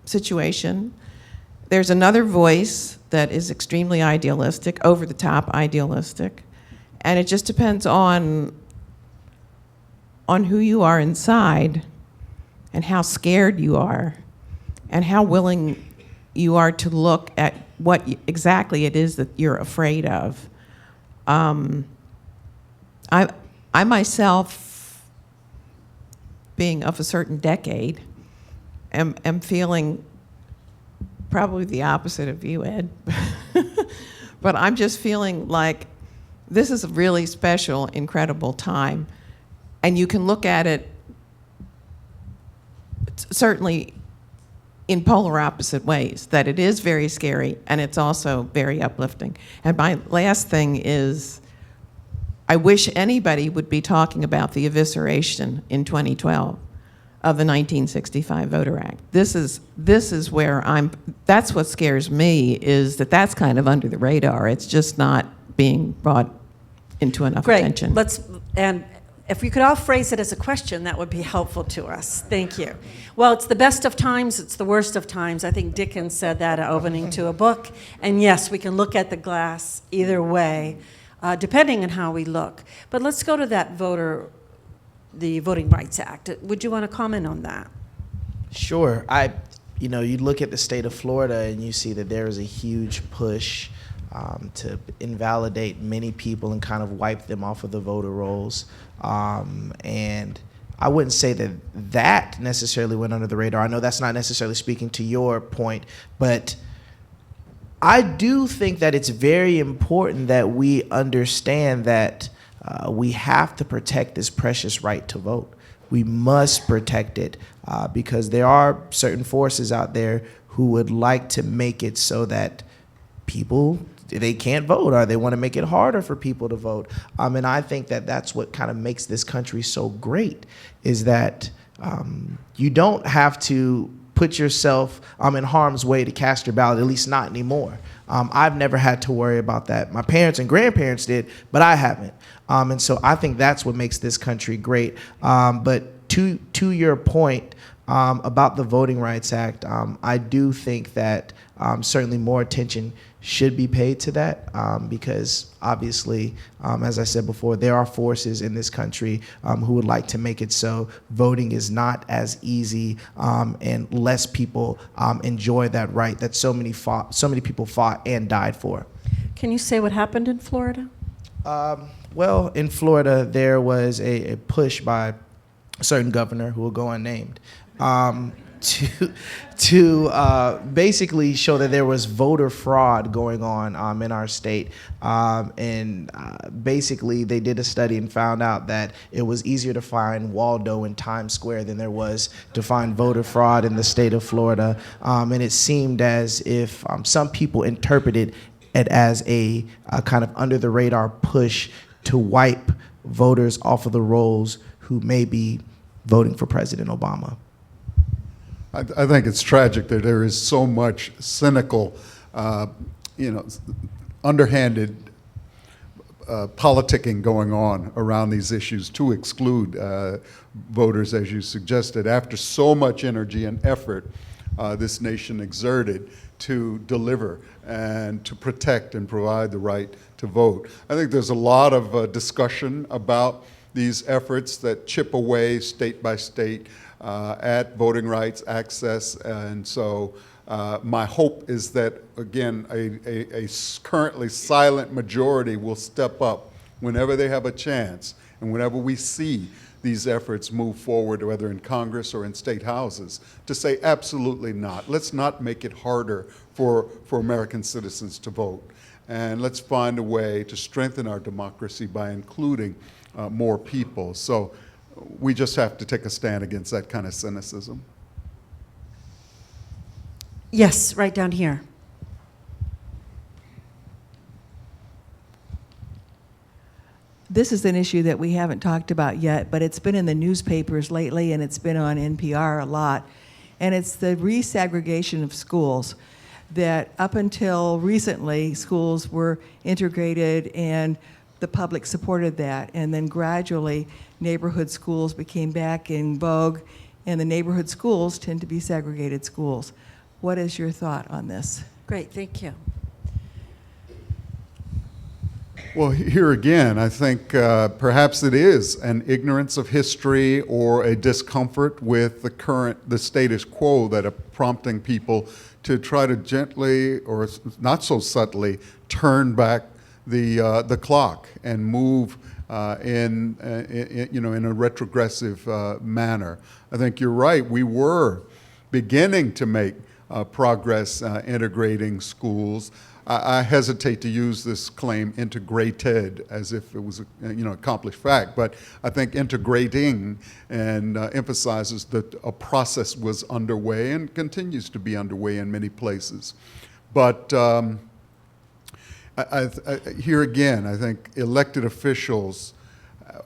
situation. There's another voice that is extremely idealistic, over the top idealistic, and it just depends on who you are inside and how scared you are and how willing you are to look at what exactly it is that you're afraid of. I myself, being of a certain decade, am feeling probably the opposite of you, Ed. But I'm just feeling like this is a really special, incredible time. And you can look at it certainly in polar opposite ways, that it is very scary and it's also very uplifting. And my last thing is, I wish anybody would be talking about the evisceration in 2012 of the 1965 Voter Act. This is where that's what scares me, is that that's kind of under the radar. It's just not being brought into enough Great. attention. And if we could all phrase it as a question, that would be helpful to us. Thank you. Well, it's the best of times, it's the worst of times. I think Dickens said that opening to a book. And yes, we can look at the glass either way, depending on how we look. But let's go to that the Voting Rights Act. Would you want to comment on that? Sure. You look at the state of Florida and you see that there is a huge push to invalidate many people and kind of wipe them off of the voter rolls. And I wouldn't say that necessarily went under the radar. I know that's not necessarily speaking to your point, but I do think that it's very important that we understand that we have to protect this precious right to vote. We must protect it because there are certain forces out there who would like to make it so that people, they can't vote, or they want to make it harder for people to vote. And I think that that's what kind of makes this country so great, is that you don't have to put yourself in harm's way to cast your ballot, at least not anymore. I've never had to worry about that. My parents and grandparents did, but I haven't. And so I think that's what makes this country great. But to your point, About the Voting Rights Act, I do think that certainly more attention should be paid to that because obviously, as I said before, there are forces in this country who would like to make it so voting is not as easy and less people enjoy that right that so many people fought and died for. Can you say what happened in Florida? Well, in Florida, there was a push by a certain governor who will go unnamed to basically show that there was voter fraud going on in our state. Basically, they did a study and found out that it was easier to find Waldo in Times Square than there was to find voter fraud in the state of Florida. And it seemed as if some people interpreted it as a kind of under-the-radar push to wipe voters off of the rolls who may be voting for President Obama. I think it's tragic that there is so much cynical, underhanded politicking going on around these issues to exclude voters, as you suggested, after so much energy and effort this nation exerted to deliver and to protect and provide the right to vote. I think there's a lot of discussion about these efforts that chip away state by state at voting rights access, and so my hope is that, again, a currently silent majority will step up whenever they have a chance and whenever we see these efforts move forward, whether in Congress or in state houses, to say absolutely not. Let's not make it harder for American citizens to vote. And let's find a way to strengthen our democracy by including more people. So we just have to take a stand against that kind of cynicism. Yes, right down here. This is an issue that we haven't talked about yet, but it's been in the newspapers lately and it's been on NPR a lot. And it's the resegregation of schools, that up until recently, schools were integrated and the public supported that. And then gradually, neighborhood schools became back in vogue, and the neighborhood schools tend to be segregated schools. What is your thought on this? Great, thank you. Well, here again, I think perhaps it is an ignorance of history or a discomfort with the status quo that are prompting people to try to gently, or not so subtly, turn back the clock and move in a retrogressive manner. I think you're right. We were beginning to make progress integrating schools. I hesitate to use this claim integrated as if it was a accomplished fact, but I think integrating and emphasizes that a process was underway and continues to be underway in many places. But here again, I think elected officials,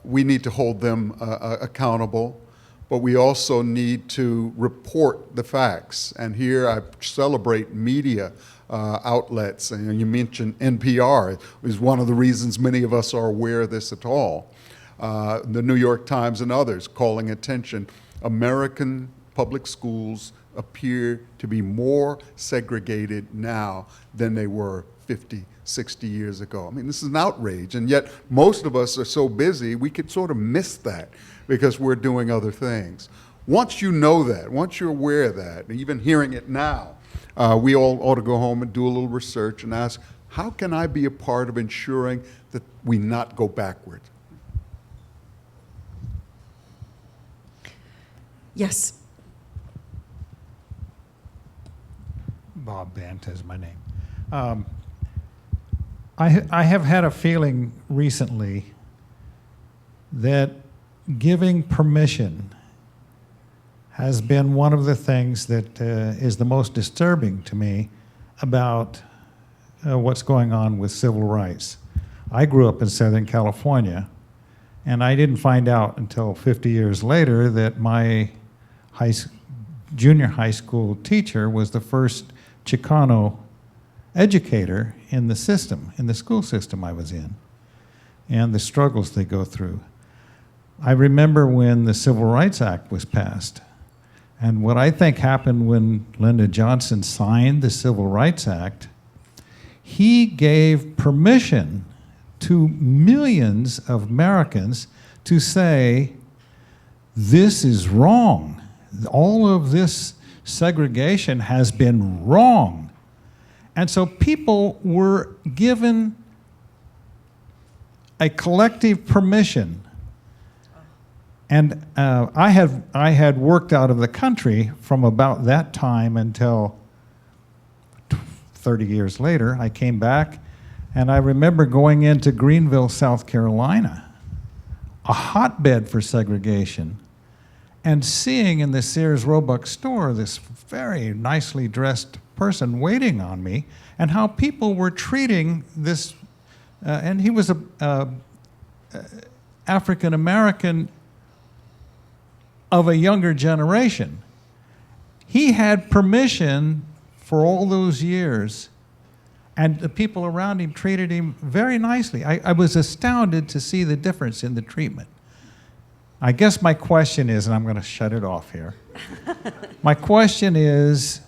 we need to hold them accountable, but we also need to report the facts. And here I celebrate media outlets, and you mentioned NPR is one of the reasons many of us are aware of this at all. The New York Times and others calling attention. American public schools appear to be more segregated now than they were 50, 60 years ago. I mean, this is an outrage, and yet most of us are so busy we could sort of miss that because we're doing other things. Once you know that, once you're aware of that, even hearing it now, we all ought to go home and do a little research and ask, how can I be a part of ensuring that we not go backward? Yes. Bob Bant is my name. I have had a feeling recently that giving permission has been one of the things that is the most disturbing to me about what's going on with civil rights. I grew up in Southern California, and I didn't find out until 50 years later that my junior high school teacher was the first Chicano educator in the system, in the school system I was in, and the struggles they go through. I remember when the Civil Rights Act was passed, And what I think happened when Lyndon Johnson signed the Civil Rights Act, he gave permission to millions of Americans to say, this is wrong. All of this segregation has been wrong. And so people were given a collective permission. And I had worked out of the country from about that time until 30 years later. I came back, and I remember going into Greenville, South Carolina, a hotbed for segregation, and seeing in the Sears Roebuck store this very nicely dressed person waiting on me, and how people were treating this, and he was a African American of a younger generation. He had permission for all those years, and the people around him treated him very nicely. I was astounded to see the difference in the treatment. I guess my question is, and I'm going to shut it off here. My question is,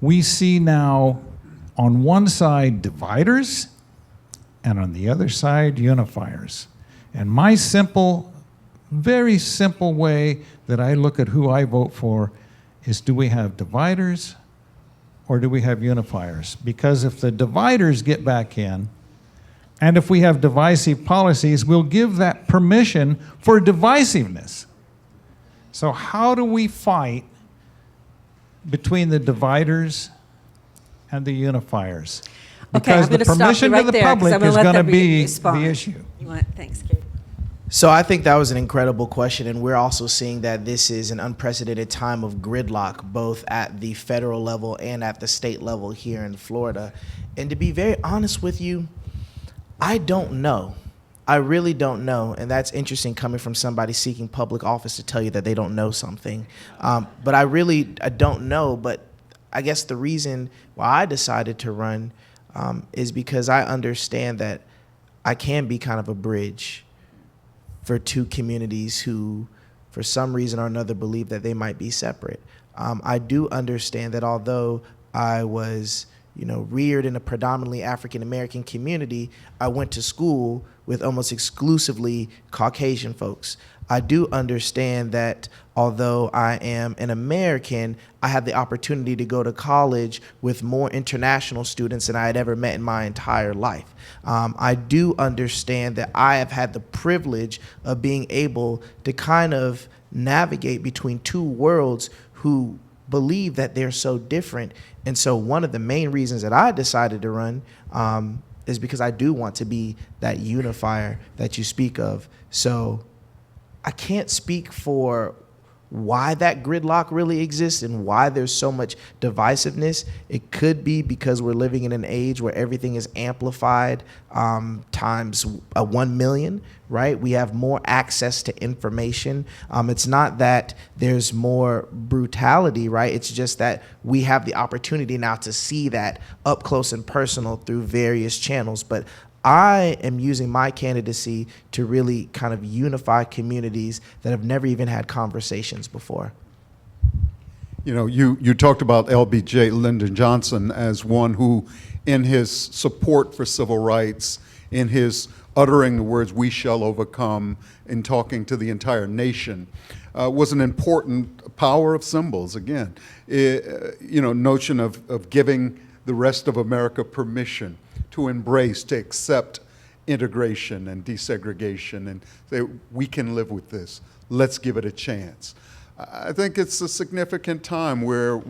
we see now on one side dividers and on the other side unifiers. And my simple, very simple way that I look at who I vote for is, do we have dividers or do we have unifiers? Because if the dividers get back in, and if we have divisive policies, we'll give that permission for divisiveness. So how do we fight between the dividers and the unifiers? Okay, I'm Because going the to stop you permission right to the there, 'cause public I'm gonna is let going to them be respond. the issue. You want, thanks, Kate. So I think that was an incredible question, and we're also seeing that this is an unprecedented time of gridlock, both at the federal level and at the state level here in Florida. And to be very honest with you, I don't know. I really don't know, and that's interesting coming from somebody seeking public office to tell you that they don't know something. But I don't know, but I guess the reason why I decided to run is because I understand that I can be kind of a bridge for two communities who, for some reason or another, believe that they might be separate. I do understand that although I was, reared in a predominantly African American community, I went to school with almost exclusively Caucasian folks. I do understand that although I am an American, I had the opportunity to go to college with more international students than I had ever met in my entire life. I do understand that I have had the privilege of being able to kind of navigate between two worlds who believe that they're so different. And so one of the main reasons that I decided to run is because I do want to be that unifier that you speak of. So I can't speak for why that gridlock really exists and why there's so much divisiveness. It could be because we're living in an age where everything is amplified times 1 million, right? We have more access to information. It's not that there's more brutality, right? It's just that we have the opportunity now to see that up close and personal through various channels. But I am using my candidacy to really kind of unify communities that have never even had conversations before. You talked about LBJ, Lyndon Johnson, as one who, in his support for civil rights, in his uttering the words, "we shall overcome," in talking to the entire nation, was an important power of symbols, again. Notion of giving the rest of America permission to embrace, to accept integration and desegregation and say, we can live with this. Let's give it a chance. I think it's a significant time where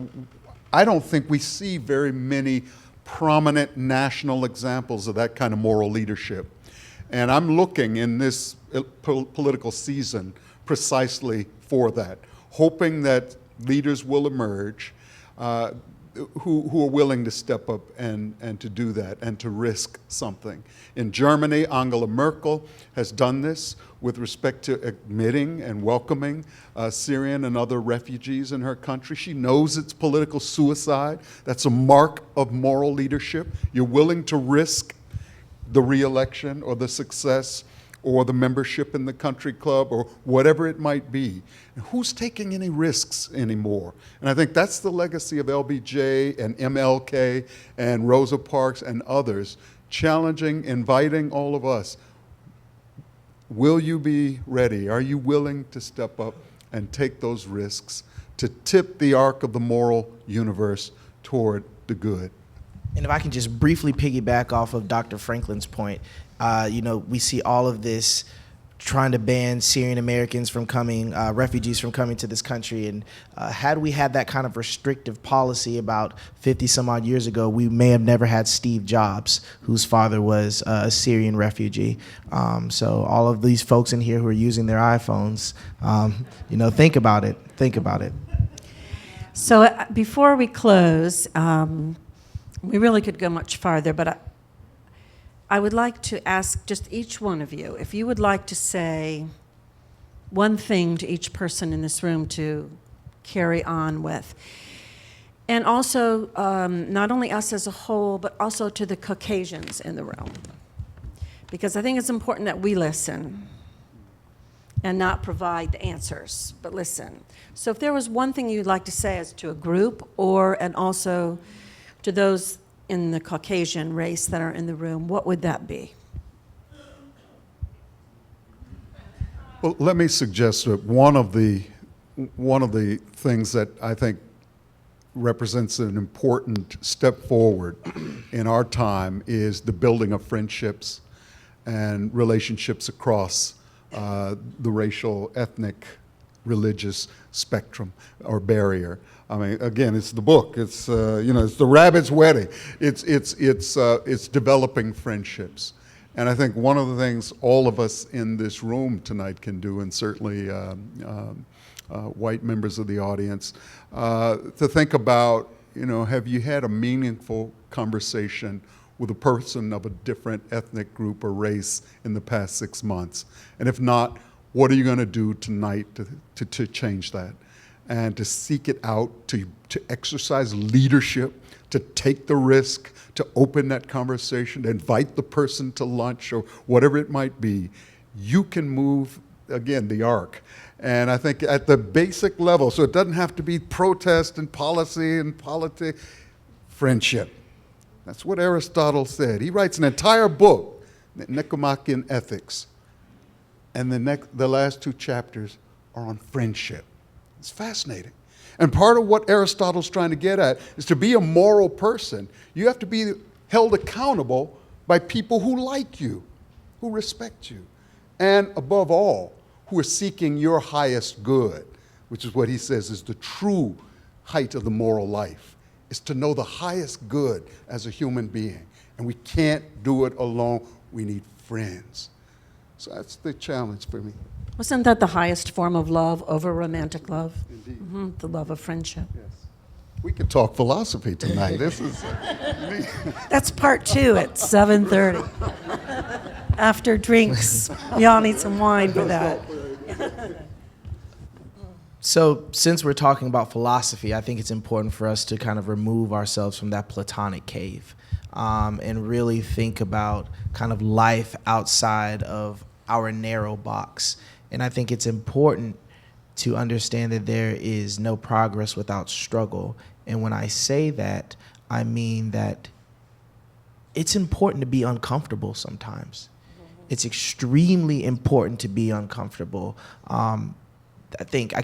I don't think we see very many prominent national examples of that kind of moral leadership. And I'm looking in this political season precisely for that, hoping that leaders will emerge who are willing to step up and to do that and to risk something. In Germany, Angela Merkel has done this with respect to admitting and welcoming Syrian and other refugees in her country. She knows it's political suicide. That's a mark of moral leadership. You're willing to risk the re-election or the success or the membership in the country club or whatever it might be. And who's taking any risks anymore? And I think that's the legacy of LBJ and MLK and Rosa Parks and others, challenging, inviting all of us. Will you be ready? Are you willing to step up and take those risks to tip the arc of the moral universe toward the good? And if I can just briefly piggyback off of Dr. Franklin's point, we see all of this trying to ban Syrian Americans from coming, refugees from coming to this country. And had we had that kind of restrictive policy about 50 some odd years ago, we may have never had Steve Jobs, whose father was a Syrian refugee. So all of these folks in here who are using their iPhones, think about it. Think about it. So before we close, we really could go much farther, but I would like to ask just each one of you if you would like to say one thing to each person in this room to carry on with. And also, not only us as a whole, but also to the Caucasians in the room. Because I think it's important that we listen and not provide the answers, but listen. So if there was one thing you'd like to say as to a group and also to those in the Caucasian race that are in the room, what would that be? Well, let me suggest that one of the things that I think represents an important step forward in our time is the building of friendships and relationships across the racial, ethnic, religious spectrum or barrier. I mean, again, it's the book. It's it's the rabbit's wedding. It's developing friendships, and I think one of the things all of us in this room tonight can do, and certainly white members of the audience, to think about, have you had a meaningful conversation with a person of a different ethnic group or race in the past 6 months, and if not, what are you going to do tonight to change that? And to seek it out, to exercise leadership, to take the risk, to open that conversation, to invite the person to lunch or whatever it might be, you can move, again, the arc. And I think at the basic level, so it doesn't have to be protest and policy and politics, friendship. That's what Aristotle said. He writes an entire book, Nicomachean Ethics, and the last 2 chapters are on friendship. It's fascinating. And part of what Aristotle's trying to get at is to be a moral person, you have to be held accountable by people who like you, who respect you, and above all, who are seeking your highest good, which is what he says is the true height of the moral life, is to know the highest good as a human being. And we can't do it alone. We need friends. So that's the challenge for me. Wasn't that the highest form of love over romantic love? Indeed. Mm-hmm, the love of friendship. Yes. We could talk philosophy tonight. This is That's part 2 at 7:30. After drinks. We all need some wine for that. So since we're talking about philosophy, I think it's important for us to kind of remove ourselves from that Platonic cave and really think about kind of life outside of our narrow box. And I think it's important to understand that there is no progress without struggle. And when I say that, I mean that it's important to be uncomfortable sometimes. It's extremely important to be uncomfortable. I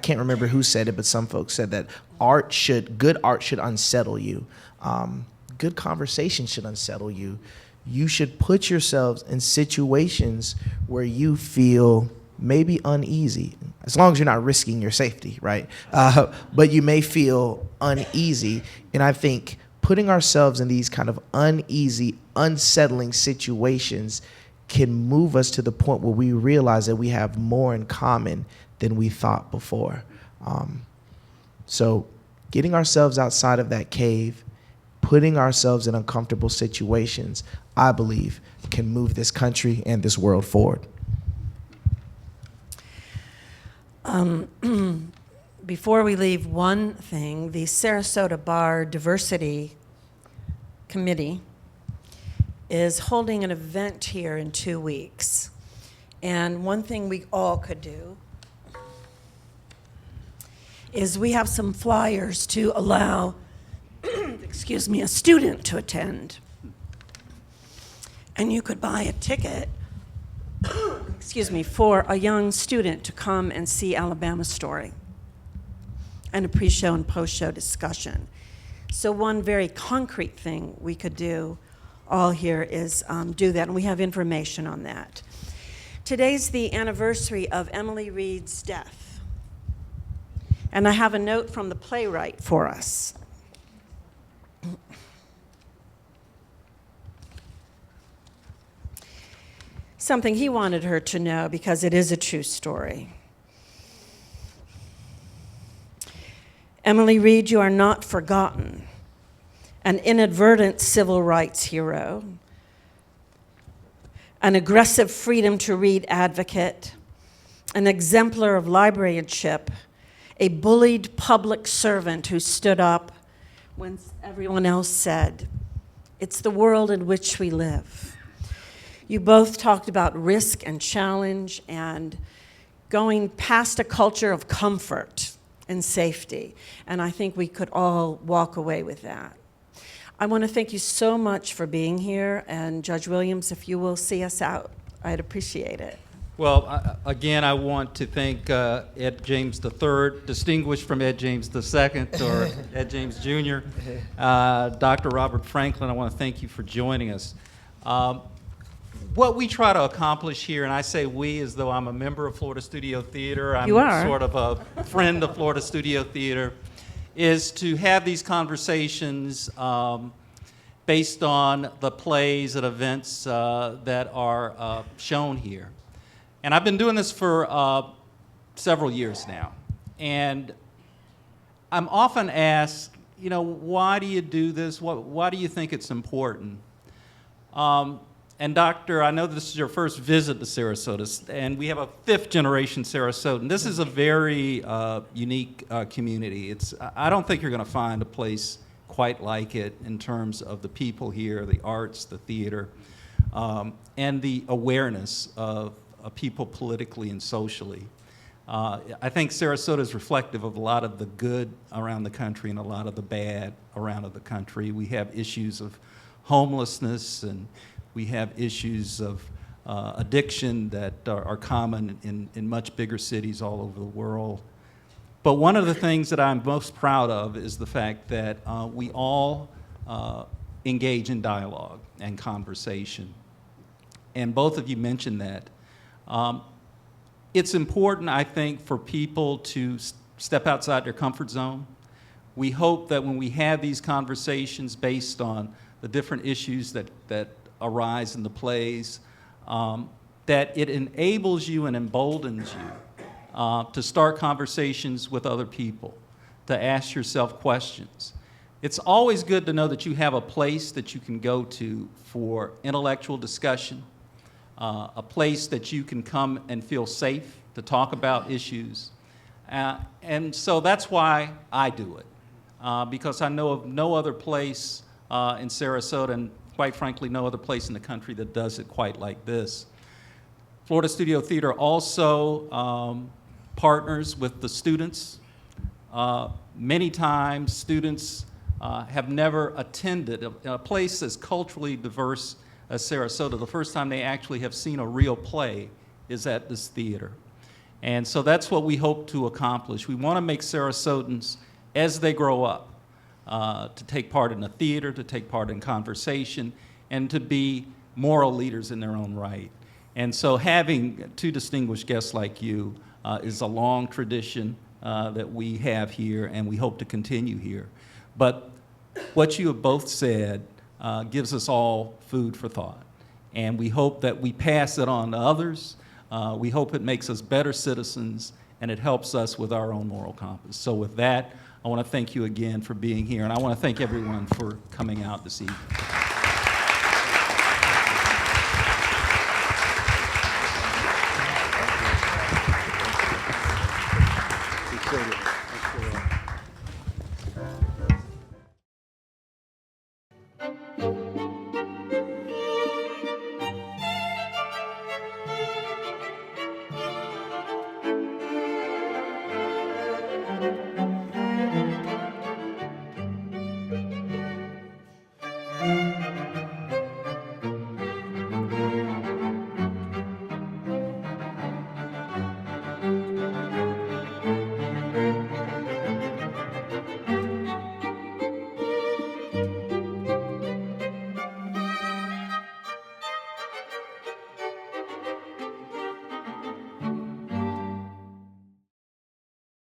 can't remember who said it, but some folks said that good art should unsettle you. Good conversation should unsettle you. You should put yourselves in situations where you feel maybe uneasy, as long as you're not risking your safety, right? But you may feel uneasy. And I think putting ourselves in these kind of uneasy, unsettling situations can move us to the point where we realize that we have more in common than we thought before. So getting ourselves outside of that cave, putting ourselves in uncomfortable situations, I believe, can move this country and this world forward. Before we leave, one thing, the Sarasota Bar Diversity Committee is holding an event here in 2 weeks. And one thing we all could do is we have some flyers to allow, excuse me, a student to attend. And you could buy a ticket, excuse me, for a young student to come and see Alabama Story and a pre-show and post-show discussion. So one very concrete thing we could do all here is do that, and we have information on that. Today's the anniversary of Emily Reed's death, and I have a note from the playwright for us. Something he wanted her to know because it is a true story. Emily Reed, you are not forgotten. An inadvertent civil rights hero, an aggressive freedom to read advocate, an exemplar of librarianship, a bullied public servant who stood up when everyone else said, "It's the world in which we live." You both talked about risk and challenge and going past a culture of comfort and safety, and I think we could all walk away with that. I want to thank you so much for being here, and Judge Williams, if you will see us out, I'd appreciate it. Well, again, I want to thank Ed James III, distinguished from Ed James II, or Ed James Jr. Dr. Robert Franklin, I want to thank you for joining us. What we try to accomplish here, and I say we as though I'm a member of Florida Studio Theater, I'm You are. sort of a friend of Florida Studio Theater, is to have these conversations based on the plays and events that are shown here. And I've been doing this for several years now. And I'm often asked, you know, why do you do this? Why do you think it's important? And Doctor, I know this is your first visit to Sarasota, and we have a fifth generation Sarasotan. This is a very unique community. I don't think you're going to find a place quite like it in terms of the people here, the arts, the theater, and the awareness of people politically and socially. I think Sarasota is reflective of a lot of the good around the country and a lot of the bad around the country. We have issues of homelessness, and we have issues of addiction that are common in much bigger cities all over the world. But one of the things that I'm most proud of is the fact that we all engage in dialogue and conversation. And both of you mentioned that. It's important, I think, for people to step outside their comfort zone. We hope that when we have these conversations based on the different issues that arise in the plays, that it enables you and emboldens you to start conversations with other people, to ask yourself questions. It's always good to know that you have a place that you can go to for intellectual discussion, a place that you can come and feel safe to talk about issues. And so that's why I do it, because I know of no other place in Sarasota, and quite frankly, no other place in the country that does it quite like this. Florida Studio Theater also partners with the students. Many times, students have never attended a place as culturally diverse as Sarasota. The first time they actually have seen a real play is at this theater. And so that's what we hope to accomplish. We want to make Sarasotans, as they grow up, to take part in the theater, to take part in conversation, and to be moral leaders in their own right. And so having two distinguished guests like you is a long tradition that we have here, and we hope to continue here. But what you have both said gives us all food for thought. And we hope that we pass it on to others. We hope it makes us better citizens, and it helps us with our own moral compass. So with that, I want to thank you again for being here, and I want to thank everyone for coming out this evening.